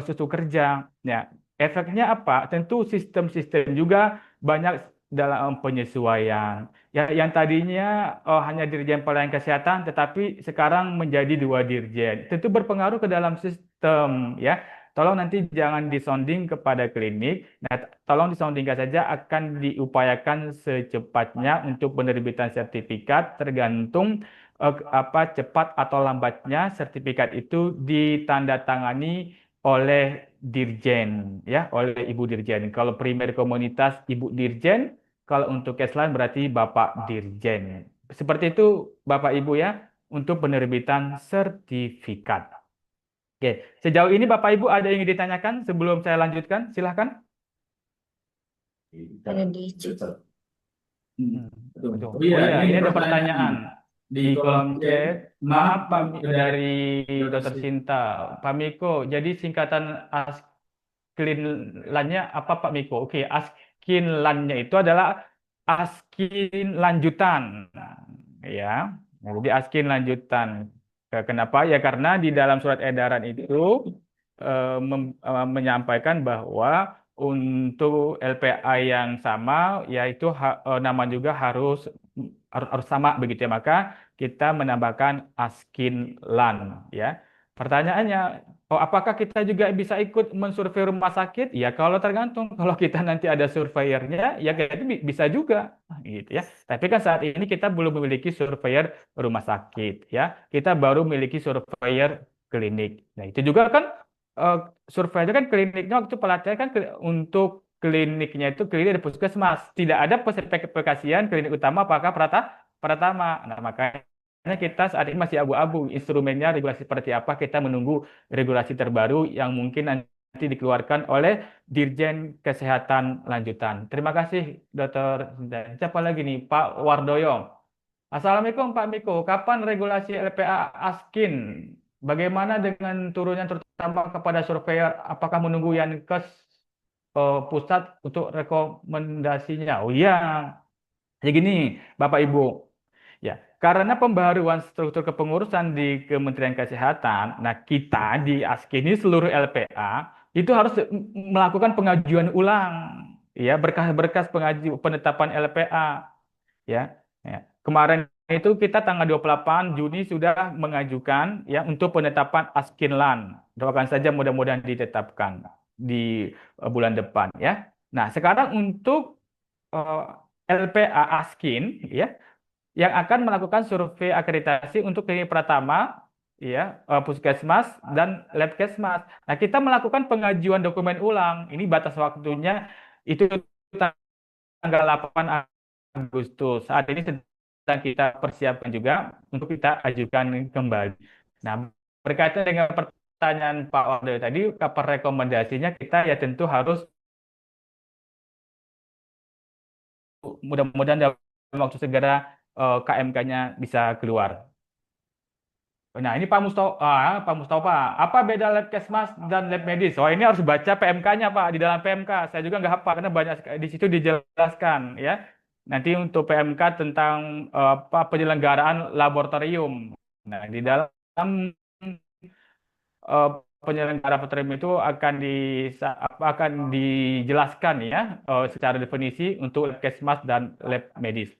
susu kerja. Ya, efeknya apa? Tentu sistem-sistem juga banyak dalam penyesuaian. Ya, yang tadinya hanya Dirjen Pelayanan Kesehatan, tetapi sekarang menjadi 2 dirjen. Tentu berpengaruh ke dalam sistem. Ya, tolong nanti jangan disonding kepada klinik. Nah, tolong disondingkan saja akan diupayakan secepatnya untuk penerbitan sertifikat tergantung cepat atau lambatnya sertifikat itu ditandatangani oleh dirjen ya, oleh Ibu Dirjen. Kalau primer komunitas Ibu Dirjen, kalau untuk Keslan berarti Bapak Dirjen. Seperti itu Bapak Ibu ya untuk penerbitan sertifikat. Oke, sejauh ini Bapak Ibu ada yang ingin ditanyakan sebelum saya lanjutkan? Silahkan. Ada di Oh iya, ini ada pertanyaan di kolom chat. Maaf Pak dari Dr. Sinta, Pak Miko. Jadi singkatan ASKIN-lannya apa Pak Miko? Oke, ASKIN-lannya itu adalah ASKIN lanjutan. Ya. Nah, jadi ASKIN lanjutan. Kenapa? Ya karena di dalam surat edaran itu menyampaikan bahwa untuk LPA yang sama, yaitu nama juga harus sama begitu ya. Maka kita menambahkan ASKIN LAN ya. Pertanyaannya, apakah kita juga bisa ikut mensurvei rumah sakit? Ya kalau tergantung. Kalau kita nanti ada surveyornya, ya itu bisa juga gitu ya. Tapi kan saat ini kita belum memiliki surveyor rumah sakit ya. Kita baru memiliki surveyor klinik. Nah, itu juga kan surveinya kan kliniknya waktu pelatihan kan untuk kliniknya itu klinik di puskesmas. Tidak ada spesifikasian klinik utama apakah pratama. Nah, makanya kita saat ini masih abu-abu instrumennya regulasi seperti apa. Kita menunggu regulasi terbaru yang mungkin nanti dikeluarkan oleh Dirjen Kesehatan Lanjutan. Terima kasih, Dr. Siapa lagi nih? Pak Wardoyo. Assalamualaikum Pak Miko. Kapan regulasi LPA ASKIN? Bagaimana dengan turunnya terutama kepada surveyor? Apakah menunggu Yankes pusat untuk rekomendasinya? Oh iya. Jadi gini, Bapak Ibu. Ya, karena pembaharuan struktur kepengurusan di Kementerian Kesehatan, nah kita di ASKIN ini seluruh LPA itu harus melakukan pengajuan ulang, ya berkas-berkas penetapan LPA, ya. Kemarin itu kita tanggal 28 Juni sudah mengajukan ya untuk penetapan Askinlan. Doakan saja mudah-mudahan ditetapkan di bulan depan ya. Nah, sekarang untuk eh, LPA Askin ya yang akan melakukan survei akreditasi untuk klinik pratama ya, puskesmas dan labkesmas. Nah, kita melakukan pengajuan dokumen ulang. Ini batas waktunya itu tanggal 8 Agustus. Saat ini sedang kita persiapkan juga untuk kita ajukan kembali. Nah, berkaitan dengan pertanyaan Pak Orde tadi, kapan rekomendasinya kita ya tentu harus mudah-mudahan dalam waktu segera KMK-nya bisa keluar. Nah, ini Pak Mustafa, apa beda labkesmas dan lab medis? Oh, ini harus baca PMK-nya, Pak, di dalam PMK. Saya juga nggak hafal karena banyak di situ dijelaskan, ya. Nanti untuk PMK tentang apa penyelenggaraan laboratorium. Nah, di dalam eh, penyelenggara laboratorium itu akan dijelaskan ya secara definisi untuk labkesmas dan lab medis.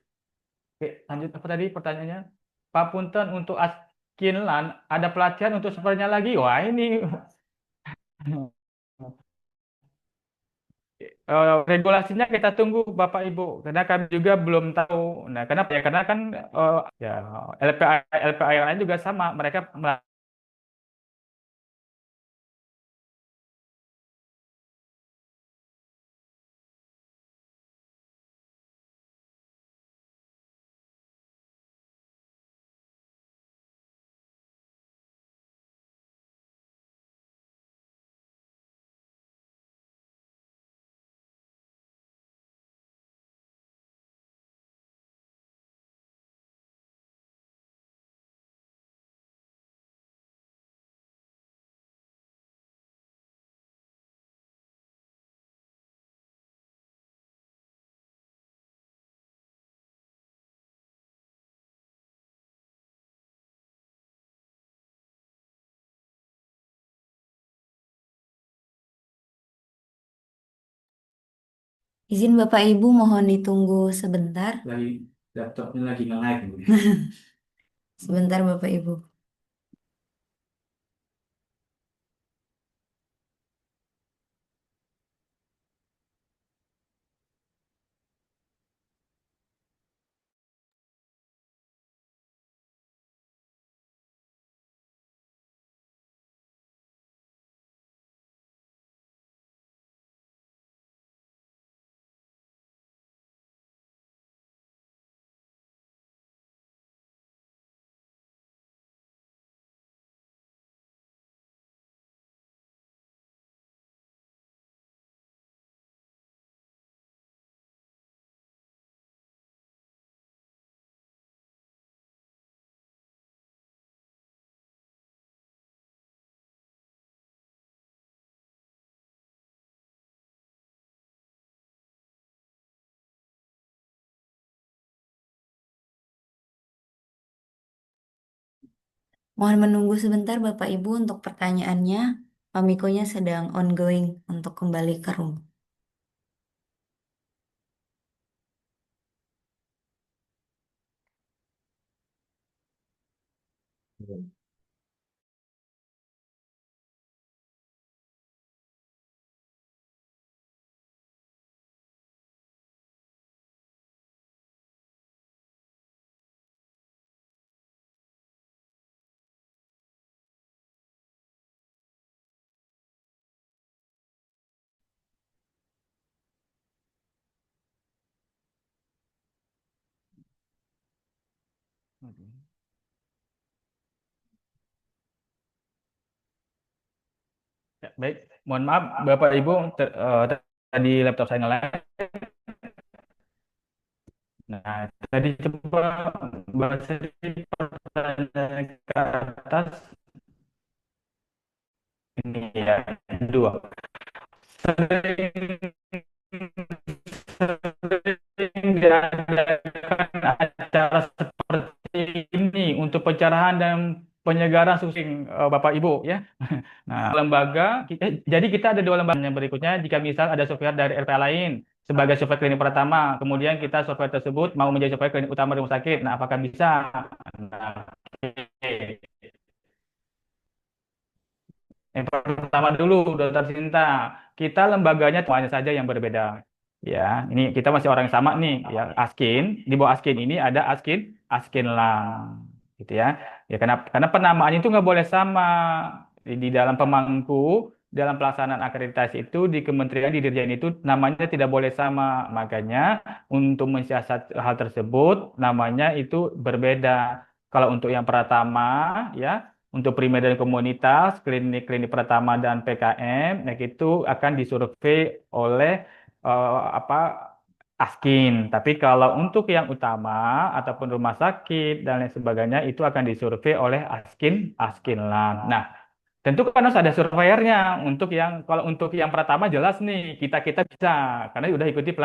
Oke, lanjut apa tadi pertanyaannya? Pak Punten, untuk Askinlan ada pelatihan untuk supernya lagi. Wah, ini regulasinya kita tunggu Bapak Ibu karena kami juga belum tahu. Nah, kenapa ya? Karena kan ya LPA yang lain juga sama, mereka Izin Bapak Ibu mohon ditunggu sebentar. laptopnya lagi nge-lag. Sebentar Bapak Ibu. Mohon menunggu sebentar Bapak Ibu untuk pertanyaannya. Pak Mikonya sedang ongoing untuk kembali ke room. Ya, baik, mohon maaf Bapak Ibu, tadi laptop saya nge-lag. Nah, tadi coba bahasa pertanyaan ke atas ini ya, dua. Sering diadakan acara seperti ini untuk pencerahan dan penyegaran susing Bapak Ibu ya. Nah, lembaga jadi kita ada dua lembaga yang berikutnya jika misal ada software dari LPA lain. sebagai survei klinik pertama. Kemudian kita survei tersebut mau menjadi survei klinik utama rumah sakit. Nah, apakah bisa? Nah, oke. Yang pertama dulu, Dokter Sinta, kita lembaganya semuanya saja yang berbeda. Ya, ini kita masih orang yang sama nih, ya. Askin, di bawah Askin ini ada Askinlang, gitu ya. Ya, karena penamaan itu nggak boleh sama di dalam pemangku, dalam pelaksanaan akreditasi itu di kementerian di dirjen itu namanya tidak boleh sama. Makanya untuk mensiasat hal tersebut namanya itu berbeda. Kalau untuk yang pertama, ya. Untuk primer dan komunitas, klinik-klinik pertama dan PKM, nah itu akan disurvei oleh apa Askin. Tapi kalau untuk yang utama ataupun rumah sakit dan lain sebagainya itu akan disurvei oleh Askinland. Nah, tentu kan harus ada surveyornya untuk yang kalau untuk yang pertama jelas nih kita bisa karena udah ikuti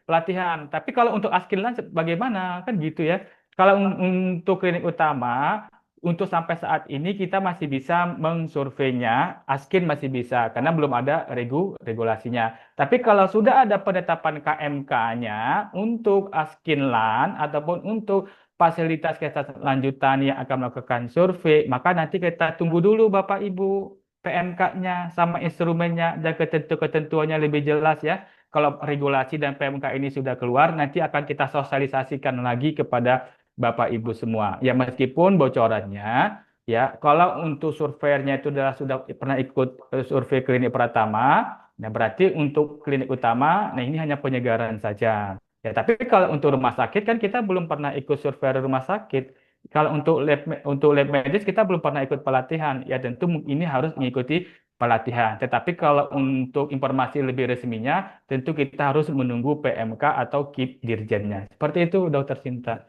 pelatihan. Tapi kalau untuk Askinland bagaimana kan gitu ya. Kalau untuk klinik utama untuk sampai saat ini kita masih bisa mengsurveinya, Askin masih bisa karena belum ada regulasinya. Tapi kalau sudah ada penetapan KMK-nya untuk Askinland ataupun untuk fasilitas kesehatan lanjutan yang akan melakukan survei, maka nanti kita tunggu dulu Bapak Ibu PMK-nya sama instrumennya dan ketentuannya lebih jelas ya. Kalau regulasi dan PMK ini sudah keluar, nanti akan kita sosialisasikan lagi kepada Bapak Ibu semua. Ya meskipun bocorannya, ya kalau untuk surveyornya itu sudah pernah ikut survei klinik pertama, nah berarti untuk klinik utama, nah ini hanya penyegaran saja. Ya, tapi kalau untuk rumah sakit kan kita belum pernah ikut survei rumah sakit. Kalau untuk lab medis kita belum pernah ikut pelatihan. Ya tentu ini harus mengikuti pelatihan. Tetapi kalau untuk informasi lebih resminya, tentu kita harus menunggu PMK atau KIP dirjennya. Seperti itu, Dokter Sinta.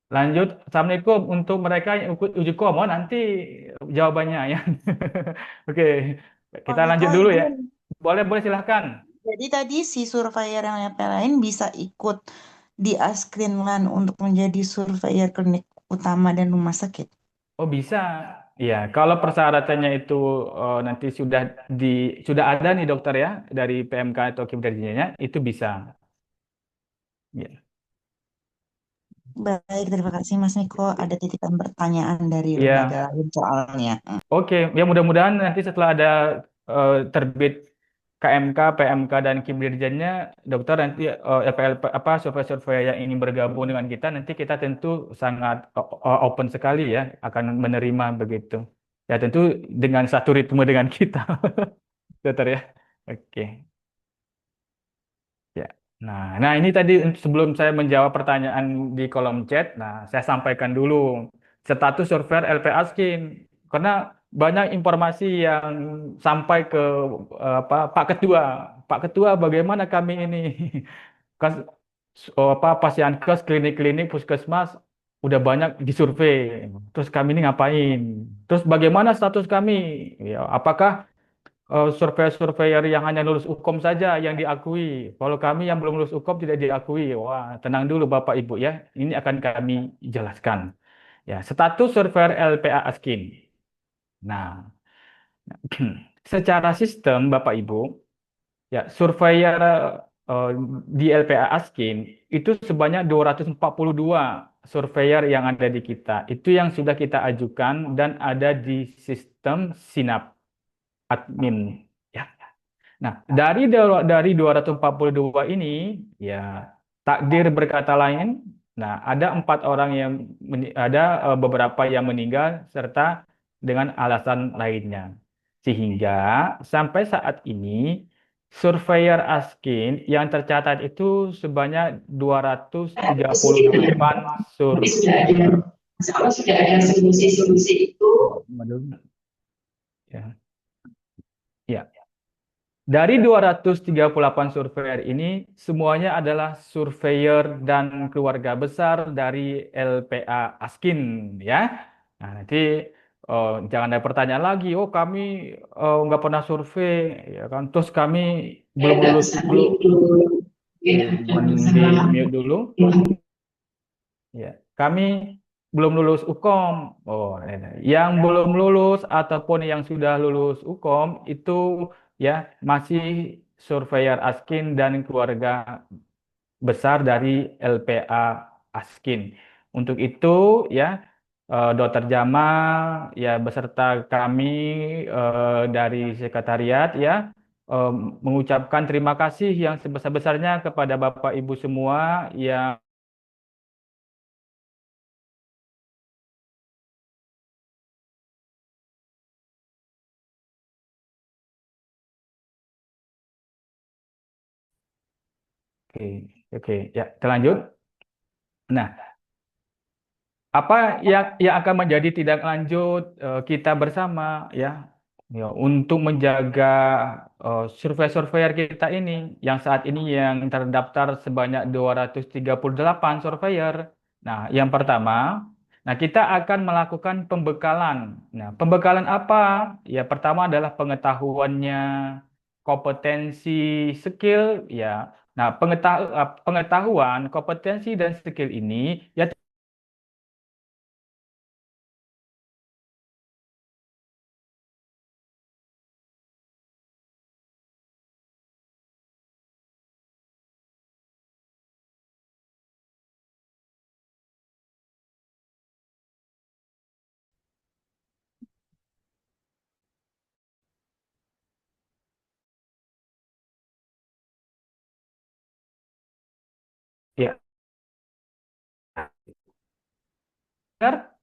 Lanjut, Assalamualaikum untuk mereka yang ikut uji komo nanti jawabannya ya. Oke, kita lanjut dulu ya. Boleh silahkan. Jadi tadi si surveyor yang lain bisa ikut di Askinland untuk menjadi surveyor klinik utama dan rumah sakit. Oh bisa. Ya, kalau persyaratannya itu nanti sudah ada nih dokter ya dari PMK atau kinerjanya itu bisa. Ya. Baik, terima kasih Mas Miko. Ada titipan pertanyaan dari Iya. lembaga lain soalnya. Oke, ya mudah-mudahan nanti setelah ada terbit KMK, PMK dan kinerjanya, dokter nanti survei-survei yang ingin bergabung dengan kita nanti kita tentu sangat open sekali ya akan menerima begitu. Ya tentu dengan satu ritme dengan kita, dokter ya. Oke. Ya. Nah ini tadi sebelum saya menjawab pertanyaan di kolom chat, nah saya sampaikan dulu status survei LPA Skin karena banyak informasi yang sampai ke Pak Ketua. Pak Ketua, bagaimana kami ini pasienkes, klinik-klinik, puskesmas udah banyak disurvei. Terus kami ini ngapain? Terus bagaimana status kami? Ya, apakah surveyor yang hanya lulus UKOM saja yang diakui. Kalau kami yang belum lulus UKOM tidak diakui. Wah, tenang dulu Bapak Ibu ya. Ini akan kami jelaskan. Ya, status surveyor LPA Askin. Nah, secara sistem Bapak Ibu, ya surveyor di LPA Askin itu sebanyak 242 surveyor yang ada di kita. Itu yang sudah kita ajukan dan ada di sistem Sinap admin ya. Nah, dari 242 ini ya takdir berkata lain. Nah, ada 4 orang yang ada beberapa yang meninggal serta dengan alasan lainnya. Sehingga sampai saat ini surveyor Askin yang tercatat itu sebanyak 238 surveyor. Sudah ada solusi-solusi itu. Ya. Ya. Dari 238 surveyor ini, semuanya adalah surveyor dan keluarga besar dari LPA Askin, ya. Nah, nanti jangan ada pertanyaan lagi, oh kami nggak pernah survei, ya kan? Terus kami belum lulus dulu. Mute dulu. Ya, kami belum lulus UKOM. Oh, yang belum lulus ataupun yang sudah lulus UKOM itu ya masih surveyor Askin dan keluarga besar dari LPA Askin. Untuk itu ya Dr. Jamal ya beserta kami dari sekretariat ya eh, mengucapkan terima kasih yang sebesar-besarnya kepada Bapak Ibu semua yang oke oke ya terlanjut. Nah, apa yang akan menjadi tindak lanjut kita bersama ya ya untuk menjaga survei-surveyor kita ini yang saat ini yang terdaftar sebanyak 238 surveyor. Nah, yang pertama, nah kita akan melakukan pembekalan. Nah, pembekalan apa? Ya, pertama adalah pengetahuannya, kompetensi, skill ya. Nah, pengetahuan, kompetensi dan skill ini ya. Ya, benar.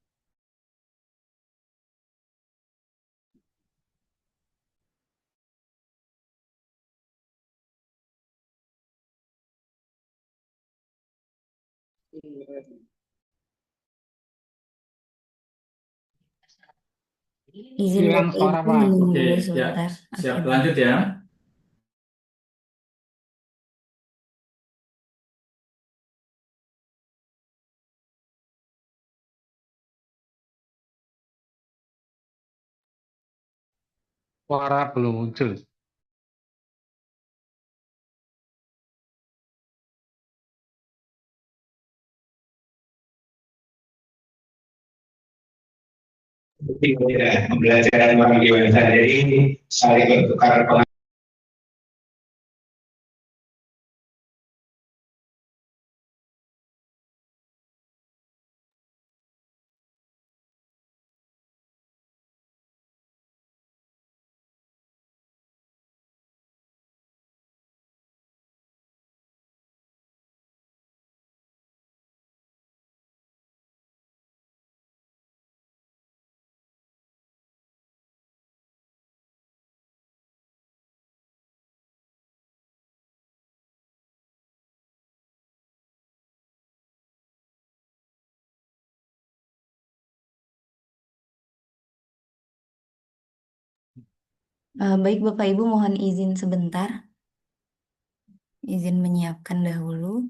Izin Hilang Bapak suara, Ibu Pak. menunggu Oke, dulu ya, sebentar. siap. Oke. Lanjut ya. Suara belum muncul. Tidak, pembelajaran melalui website. Jadi saling bertukar pengalaman. Baik Bapak Ibu mohon izin sebentar. Izin menyiapkan dahulu.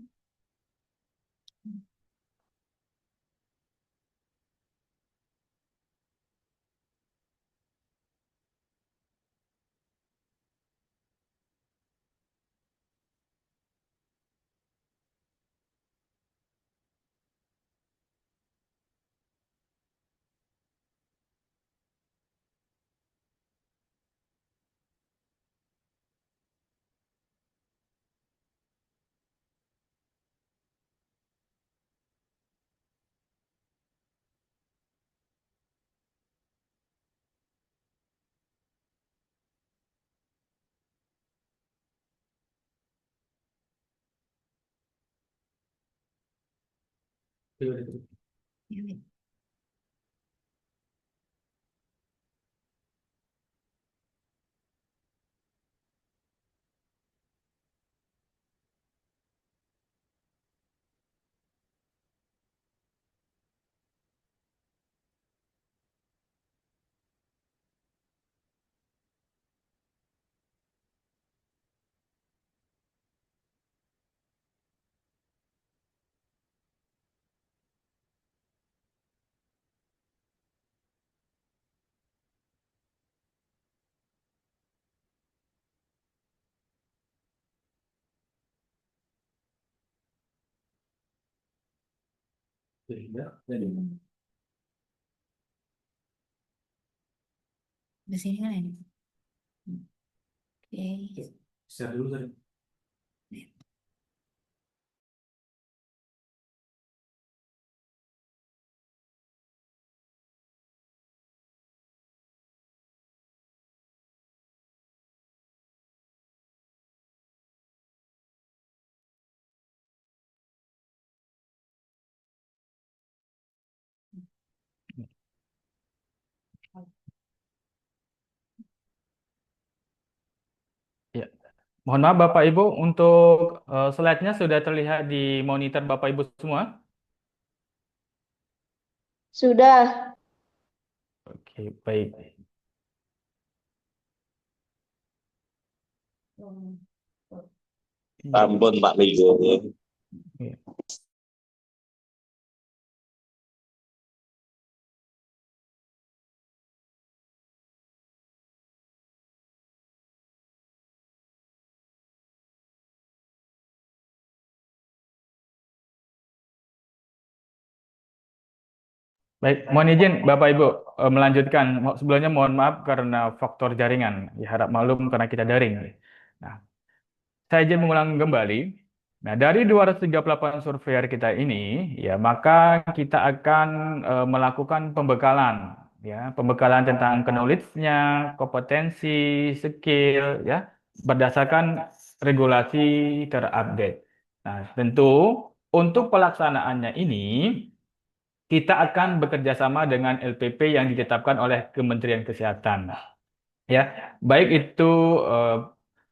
Di sini kan ini. Oke. Share dulu tadi. Ya. Mohon maaf Bapak Ibu, untuk slide-nya sudah terlihat di monitor Bapak Ibu semua? Sudah. Oke, baik. Ampun Pak Ligo. Iya. Baik, mohon izin Bapak Ibu melanjutkan. Sebelumnya mohon maaf karena faktor jaringan. Ya harap maklum karena kita daring. Nah, saya izin mengulang kembali. Nah, dari 238 surveyor kita ini, ya maka kita akan melakukan pembekalan, ya pembekalan tentang knowledge-nya, kompetensi, skill, ya berdasarkan regulasi terupdate. Nah, tentu untuk pelaksanaannya ini kita akan bekerja sama dengan LPP yang ditetapkan oleh Kementerian Kesehatan. Ya, baik itu eh,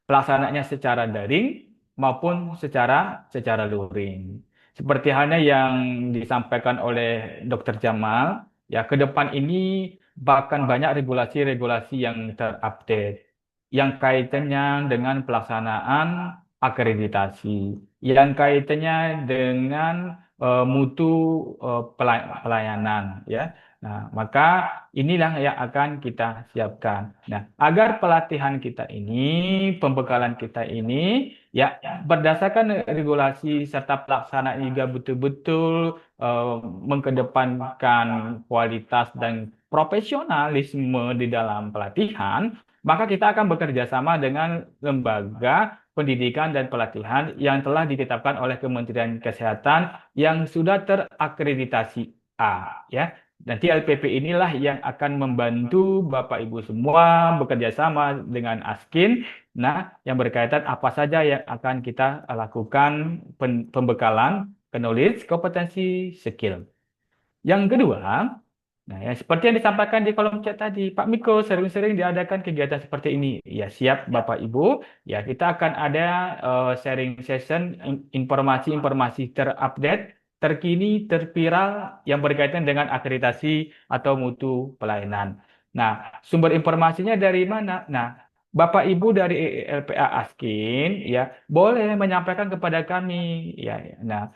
pelaksanaannya secara daring maupun secara luring. Seperti halnya yang disampaikan oleh Dr. Jamal, ya ke depan ini bahkan banyak regulasi-regulasi yang terupdate yang kaitannya dengan pelaksanaan akreditasi, yang kaitannya dengan mutu pelayanan, ya. Nah, maka inilah yang akan kita siapkan. Nah, agar pelatihan kita ini, pembekalan kita ini, ya berdasarkan regulasi serta pelaksanaan juga betul-betul mengedepankan kualitas dan profesionalisme di dalam pelatihan, maka kita akan bekerja sama dengan lembaga pendidikan dan pelatihan yang telah ditetapkan oleh Kementerian Kesehatan yang sudah terakreditasi A, ya. Nanti LPP inilah yang akan membantu Bapak Ibu semua bekerja sama dengan Askin. Nah, yang berkaitan apa saja yang akan kita lakukan pembekalan, knowledge, kompetensi, skill. Yang kedua, nah ya seperti yang disampaikan di kolom chat tadi, Pak Miko sering-sering diadakan kegiatan seperti ini. Ya siap Bapak Ibu, ya kita akan ada sharing session informasi-informasi terupdate, terkini, terviral yang berkaitan dengan akreditasi atau mutu pelayanan. Nah, sumber informasinya dari mana? Nah, Bapak Ibu dari LPA Askin ya boleh menyampaikan kepada kami ya. Nah,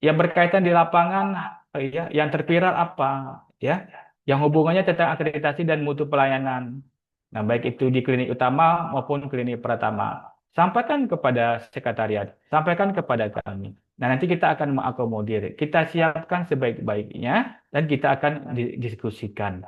yang berkaitan di lapangan ya yang terviral apa ya yang hubungannya tentang akreditasi dan mutu pelayanan. Nah, baik itu di klinik utama maupun klinik pratama. Sampaikan kepada sekretariat, sampaikan kepada kami. Nah, nanti kita akan mengakomodir. Kita siapkan sebaik-baiknya dan kita akan diskusikan.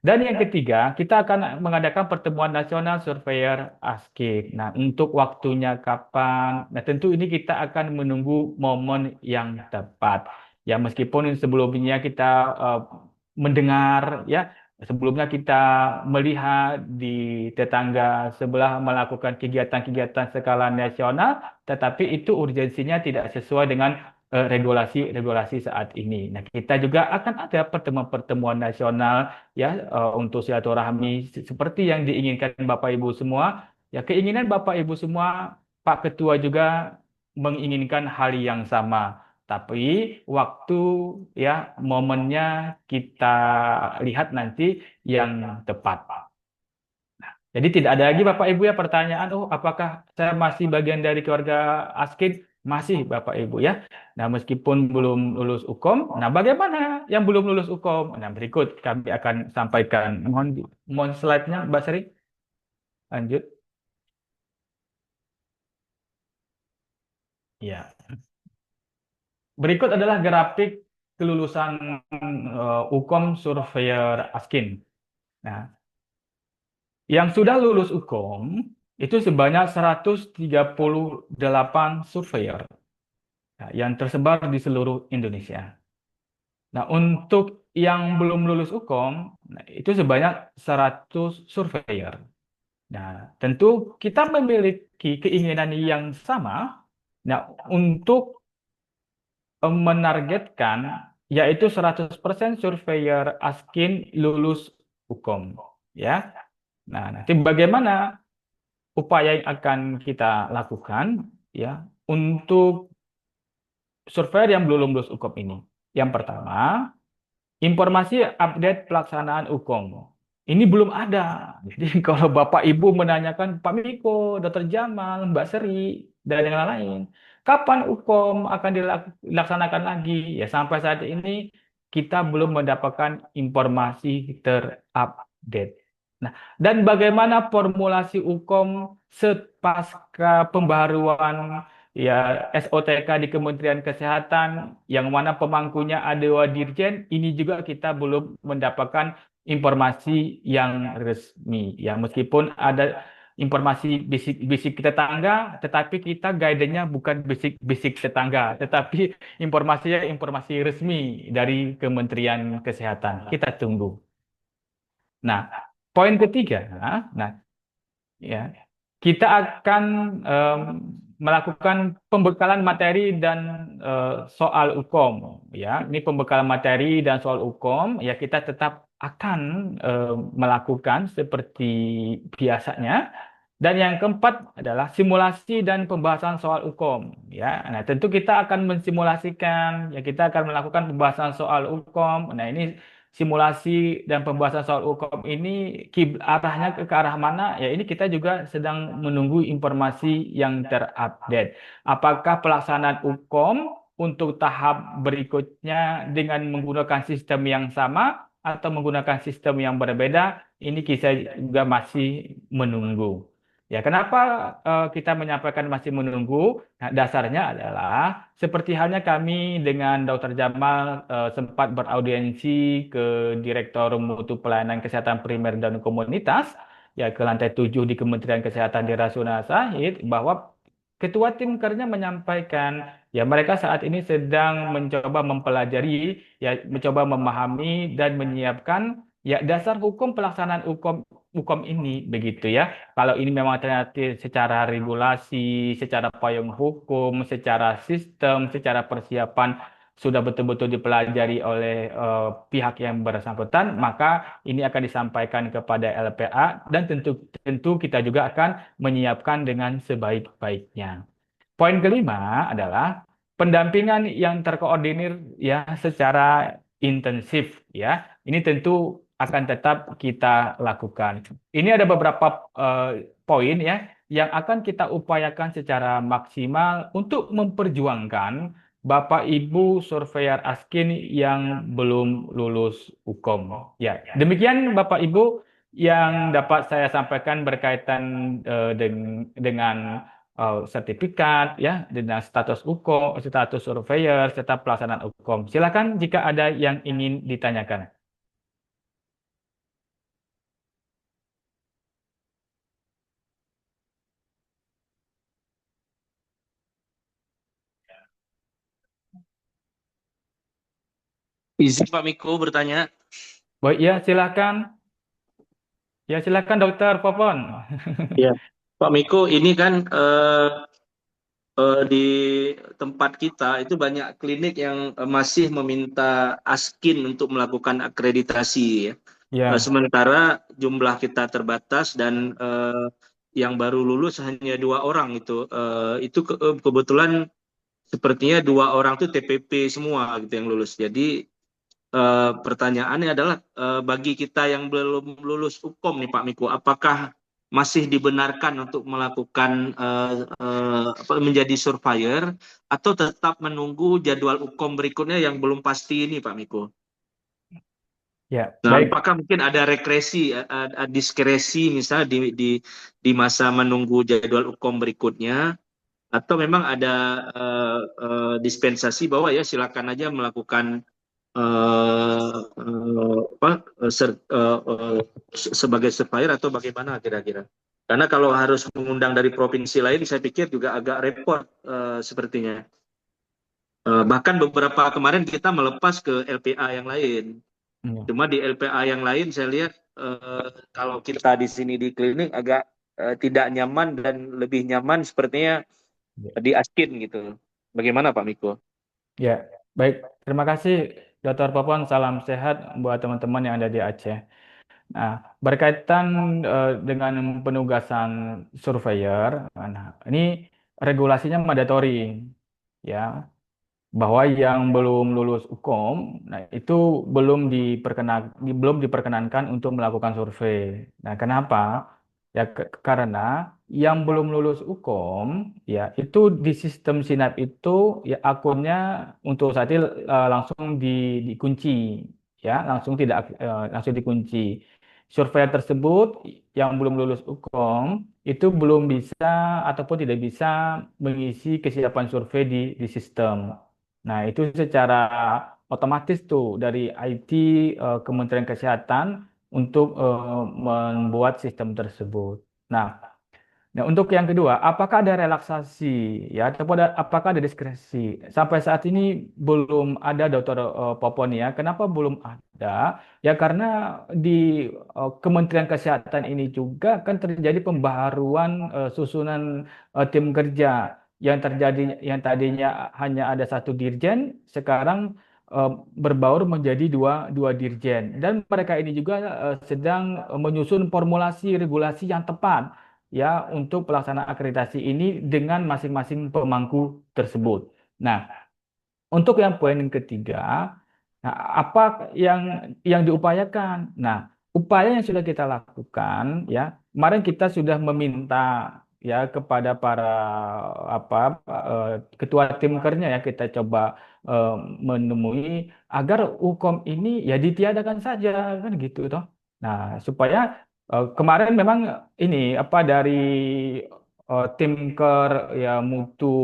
Dan yang ketiga, kita akan mengadakan pertemuan nasional surveyor ASKIK. Nah, untuk waktunya kapan? Nah, tentu ini kita akan menunggu momen yang tepat. Ya, meskipun sebelumnya kita mendengar, ya, sebelumnya kita melihat di tetangga sebelah melakukan kegiatan-kegiatan skala nasional, tetapi itu urgensinya tidak sesuai dengan regulasi-regulasi saat ini. Nah, kita juga akan ada pertemuan-pertemuan nasional ya untuk silaturahmi seperti yang diinginkan Bapak Ibu semua. Ya, keinginan Bapak Ibu semua, Pak Ketua juga menginginkan hal yang sama. Tapi waktu ya momennya kita lihat nanti yang tepat. Jadi tidak ada lagi Bapak Ibu ya pertanyaan, oh apakah saya masih bagian dari keluarga Askin? Masih Bapak Ibu ya. Nah meskipun belum lulus UKOM, nah bagaimana yang belum lulus UKOM? Nah berikut kami akan sampaikan. Mohon slide-nya Mbak Sri. Lanjut. Ya. Berikut adalah grafik kelulusan UKOM Surveyor Askin. Nah, yang sudah lulus UKOM itu sebanyak 138 surveyor yang tersebar di seluruh Indonesia. Nah, untuk yang belum lulus UKOM, itu sebanyak 100 surveyor. Nah, tentu kita memiliki keinginan yang sama, nah, untuk menargetkan yaitu 100% surveyor Askin lulus UKOM, ya. Nah, nanti bagaimana upaya yang akan kita lakukan, ya, untuk surveyor yang belum lulus UKOM ini? Yang pertama, informasi update pelaksanaan UKOM. Ini belum ada. Jadi kalau Bapak Ibu menanyakan Pak Miko, Dr. Jamal, Mbak Seri, dan yang lain, kapan UKOM akan dilaksanakan lagi? Ya sampai saat ini kita belum mendapatkan informasi terupdate. Nah, dan bagaimana formulasi UKOM pasca pembaharuan ya SOTK di Kementerian Kesehatan yang mana pemangkunya ada dua dirjen, ini juga kita belum mendapatkan informasi yang resmi. Ya meskipun ada informasi bisik-bisik tetangga, tetapi kita guidance-nya bukan bisik-bisik tetangga, tetapi informasinya informasi resmi dari Kementerian Kesehatan. Kita tunggu. Nah, poin ketiga, nah ya kita akan melakukan pembekalan materi dan soal UKOM, ya. Ini pembekalan materi dan soal UKOM, ya kita tetap akan melakukan seperti biasanya. Dan yang keempat adalah simulasi dan pembahasan soal UKOM, ya. Nah, tentu kita akan mensimulasikan, ya kita akan melakukan pembahasan soal UKOM. Nah, ini simulasi dan pembahasan soal UKOM ini arahnya ke arah mana? Ya ini kita juga sedang menunggu informasi yang terupdate. Apakah pelaksanaan UKOM untuk tahap berikutnya dengan menggunakan sistem yang sama atau menggunakan sistem yang berbeda? Ini kita juga masih menunggu. Ya, kenapa kita menyampaikan masih menunggu? Nah, dasarnya adalah seperti halnya kami dengan Dr. Jamal sempat beraudiensi ke Direktur Mutu Pelayanan Kesehatan Primer dan Komunitas, ya ke lantai 7 di Kementerian Kesehatan di Rasuna Said, bahwa Ketua tim kerja menyampaikan, ya mereka saat ini sedang mencoba mempelajari, ya mencoba memahami dan menyiapkan ya dasar hukum pelaksanaan hukum ini begitu ya. Kalau ini memang ternyata secara regulasi, secara payung hukum, secara sistem, secara persiapan sudah betul-betul dipelajari oleh pihak yang bersangkutan, maka ini akan disampaikan kepada LPA dan tentu kita juga akan menyiapkan dengan sebaik-baiknya. Poin kelima adalah pendampingan yang terkoordinir ya secara intensif ya. Ini tentu akan tetap kita lakukan. Ini ada beberapa poin ya yang akan kita upayakan secara maksimal untuk memperjuangkan Bapak Ibu surveyor Askin yang belum lulus UKOM. Ya, demikian Bapak Ibu yang dapat saya sampaikan berkaitan dengan sertifikat ya dengan status UKOM, status surveyor serta pelaksanaan UKOM. Silakan jika ada yang ingin ditanyakan. Izin Pak Miko bertanya. Baik ya, silakan. Ya, silakan Dokter Popon. Ya, Pak Miko, ini kan di tempat kita itu banyak klinik yang masih meminta Askin untuk melakukan akreditasi ya. Ya. Sementara jumlah kita terbatas dan yang baru lulus hanya 2 orang itu. Itu kebetulan sepertinya 2 orang itu TPP semua gitu yang lulus. Jadi pertanyaannya adalah bagi kita yang belum lulus UKOM nih Pak Miko, apakah masih dibenarkan untuk melakukan menjadi surveyor atau tetap menunggu jadwal UKOM berikutnya yang belum pasti ini Pak Miko? Ya, nah, baik. apakah mungkin ada rekresi, diskresi misalnya di masa menunggu jadwal UKOM berikutnya, atau memang ada dispensasi bahwa ya silakan aja melakukan sebagai surveyor atau bagaimana kira-kira? Karena kalau harus mengundang dari provinsi lain, saya pikir juga agak repot sepertinya. Bahkan beberapa kemarin kita melepas ke LPA yang lain. Iya. Cuma di LPA yang lain saya lihat kalau kita di sini di klinik agak tidak nyaman dan lebih nyaman sepertinya di Askin gitu. Bagaimana Pak Miko? Ya, baik. Terima kasih Dr. Popon. Salam sehat buat teman-teman yang ada di Aceh. Nah, berkaitan dengan penugasan surveyor, nah, ini regulasinya mandatory, ya, bahwa yang belum lulus UKOM, nah itu belum diperkenankan untuk melakukan survei. Nah, kenapa? Ya, karena yang belum lulus UKOM, ya itu di sistem Sinap itu ya akunnya untuk saat ini langsung dikunci, ya langsung dikunci. Survei tersebut yang belum lulus UKOM itu belum bisa ataupun tidak bisa mengisi kesiapan survei di sistem. Nah, itu secara otomatis tuh dari IT Kementerian Kesehatan untuk membuat sistem tersebut. Nah, untuk yang kedua, apakah ada relaksasi ya ataupun apakah ada diskresi? Sampai saat ini belum ada Dr. Popon ya. Kenapa belum ada? Ya karena di Kementerian Kesehatan ini juga kan terjadi pembaharuan susunan tim kerja yang tadinya hanya ada satu dirjen, sekarang berbaur menjadi dua dirjen. Dan mereka ini juga sedang menyusun formulasi regulasi yang tepat ya untuk pelaksanaan akreditasi ini dengan masing-masing pemangku tersebut. Nah, untuk yang poin yang ketiga, nah, apa yang diupayakan? Nah, upaya yang sudah kita lakukan ya, kemarin kita sudah meminta ya kepada para ketua tim kerja ya kita coba menemui agar UKOM ini ya ditiadakan saja kan gitu toh. Nah, supaya kemarin memang ini dari tim ker ya mutu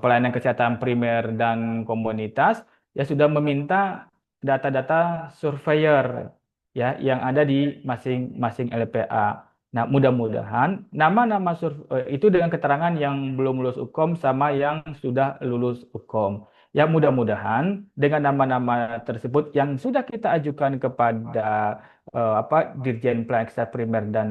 pelayanan kesehatan primer dan komunitas ya sudah meminta data-data surveyor ya yang ada di masing-masing LPA. Nah, mudah-mudahan nama-nama itu dengan keterangan yang belum lulus UKOM sama yang sudah lulus UKOM. Ya, mudah-mudahan dengan nama-nama tersebut yang sudah kita ajukan kepada Dirjen Pelayanan Kesehatan Primer dan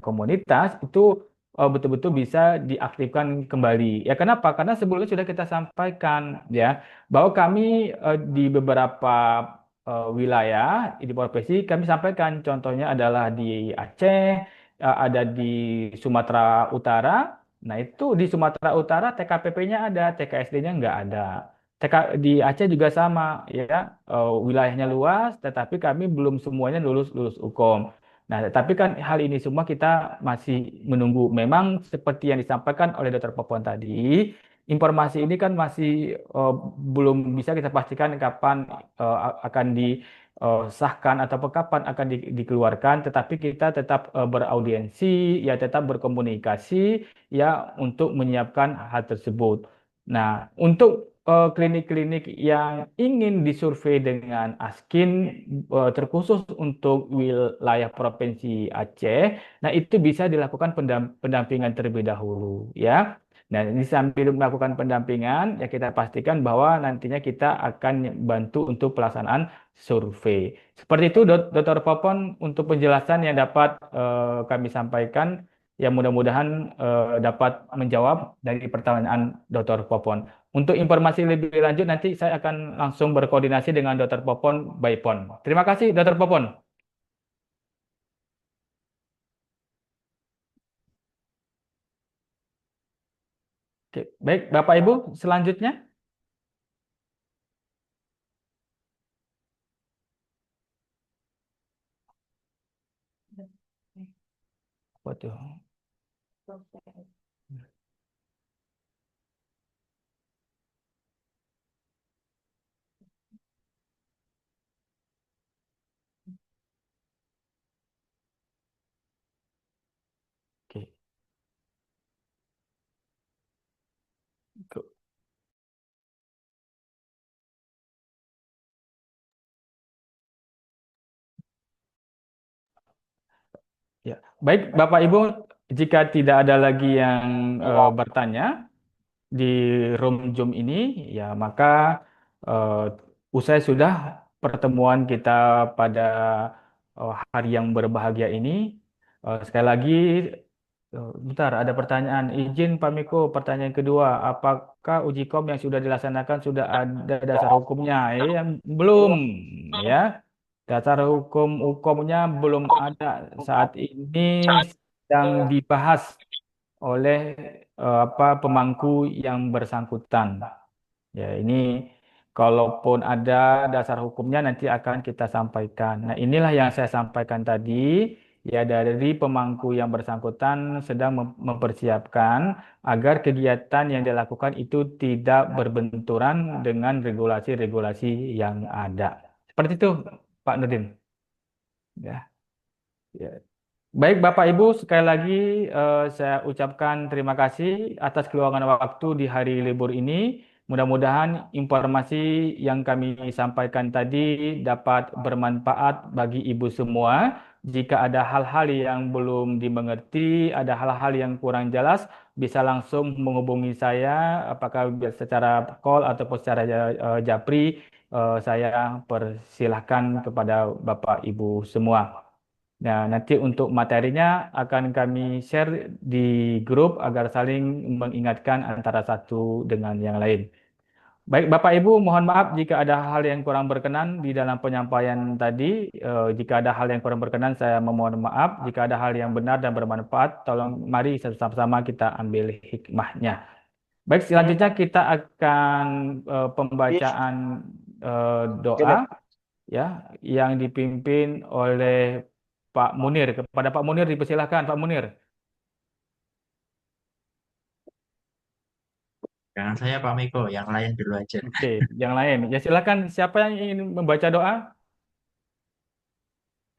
Komunitas itu betul-betul bisa diaktifkan kembali. Ya, kenapa? Karena sebelumnya sudah kita sampaikan ya bahwa kami di beberapa wilayah di provinsi kami sampaikan contohnya adalah di Aceh, ada di Sumatera Utara. Nah, itu di Sumatera Utara TKPP-nya ada, TKSD-nya nggak ada. Di Aceh juga sama ya, wilayahnya luas tetapi kami belum semuanya lulus lulus UKOM. Nah, tapi kan hal ini semua kita masih menunggu. Memang seperti yang disampaikan oleh Dr. Popon tadi, informasi ini kan masih belum bisa kita pastikan kapan akan disahkan atau kapan akan dikeluarkan, tetapi kita tetap beraudiensi, ya tetap berkomunikasi ya untuk menyiapkan hal tersebut. Nah, untuk klinik-klinik yang ingin disurvei dengan Askin terkhusus untuk wilayah Provinsi Aceh, nah itu bisa dilakukan pendampingan terlebih dahulu ya. Nah, ini sambil melakukan pendampingan, ya kita pastikan bahwa nantinya kita akan bantu untuk pelaksanaan survei. Seperti itu, Dr. Popon, untuk penjelasan yang dapat kami sampaikan, yang mudah-mudahan dapat menjawab dari pertanyaan Dr. Popon. Untuk informasi lebih lanjut, nanti saya akan langsung berkoordinasi dengan Dr. Popon by phone. Terima kasih, Dr. Popon. Oke, baik, Bapak Ibu, selanjutnya. Apa tuh? Oke. Ya, baik Bapak Ibu, jika tidak ada lagi yang bertanya di room Zoom ini, ya maka usai sudah pertemuan kita pada hari yang berbahagia ini. Sekali lagi, bentar, ada pertanyaan. Izin Pak Miko, pertanyaan kedua, apakah uji kom yang sudah dilaksanakan sudah ada dasar hukumnya? Belum, ya. Dasar hukumnya belum ada saat ini, sedang dibahas oleh pemangku yang bersangkutan. Ya, ini kalaupun ada dasar hukumnya nanti akan kita sampaikan. Nah, inilah yang saya sampaikan tadi. Ya, dari pemangku yang bersangkutan sedang mempersiapkan agar kegiatan yang dilakukan itu tidak berbenturan dengan regulasi-regulasi yang ada. Seperti itu, Pak Nurdin. Ya. Ya. Baik, Bapak Ibu, sekali lagi saya ucapkan terima kasih atas keluangan waktu di hari libur ini. Mudah-mudahan informasi yang kami sampaikan tadi dapat bermanfaat bagi Ibu semua. Jika ada hal-hal yang belum dimengerti, ada hal-hal yang kurang jelas, bisa langsung menghubungi saya, apakah secara call ataupun secara japri. Saya persilahkan kepada Bapak Ibu semua. Nah, nanti untuk materinya akan kami share di grup agar saling mengingatkan antara satu dengan yang lain. Baik, Bapak Ibu, mohon maaf jika ada hal yang kurang berkenan di dalam penyampaian tadi. Jika ada hal yang kurang berkenan, saya memohon maaf. Jika ada hal yang benar dan bermanfaat, tolong mari sama-sama kita ambil hikmahnya. Baik, selanjutnya kita akan pembacaan doa ya yang dipimpin oleh Pak Munir. Kepada Pak Munir dipersilahkan, Pak Munir. Jangan saya Pak Miko, yang lain dulu aja. Oke, yang lain. Ya silakan, siapa yang ingin membaca doa?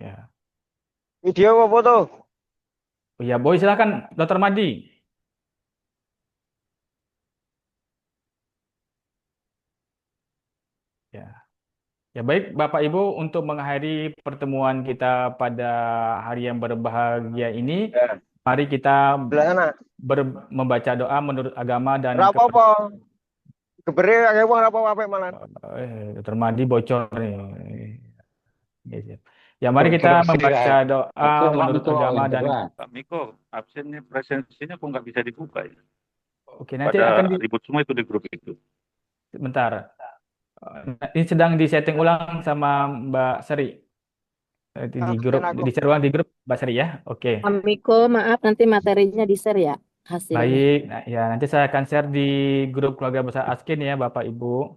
Ya. Video apa foto? Oh ya, Boy silakan, Dr. Madi. Ya. Ya baik, Bapak Ibu, untuk mengakhiri pertemuan kita pada hari yang berbahagia ini, mari kita membaca doa menurut agama dan apa-apa. Gebere akeh wong apa-apa malah. Dr. Madi bocor nih. Ya, mari kita membaca doa menurut agama dan Pak Miko, absennya presensinya kok nggak bisa dibuka ya? Oke, nanti Pada akan ribut semua itu di grup itu. Sebentar. Ini sedang disetting ulang sama Mbak Seri. Di grup, di-share ulang di grup Mbak Seri ya. Oke. Pak Miko, maaf nanti materinya di-share ya hasilnya. Baik, nah, ya nanti saya akan share di grup keluarga besar Askin ya Bapak Ibu.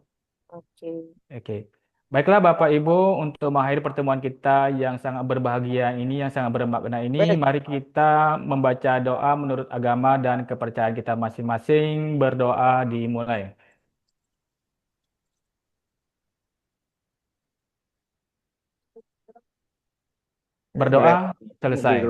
Oke. Oke. Baiklah Bapak Ibu, untuk mengakhiri pertemuan kita yang sangat berbahagia ini, yang sangat bermakna ini, mari kita membaca doa menurut agama dan kepercayaan kita masing-masing. Berdoa dimulai. Berdoa selesai.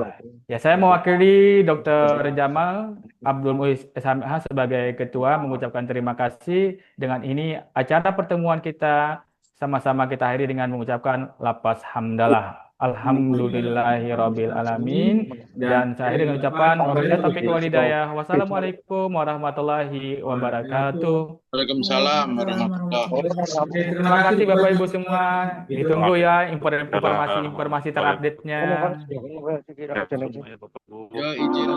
Ya, saya mewakili Dr. Jamal Abdul Muiz SMH sebagai ketua mengucapkan terima kasih. Dengan ini acara pertemuan kita sama-sama kita akhiri dengan mengucapkan lafaz hamdalah. Alhamdulillahirabbil alamin, dan saya akhiri dengan ucapan wabillahi taufiq wal hidayah. Wassalamualaikum warahmatullahi wabarakatuh. Waalaikumsalam warahmatullahi wabarakatuh. Terima kasih Bapak Ibu semua. Ditunggu ya informasi-informasi terupdate-nya. Ya, izin.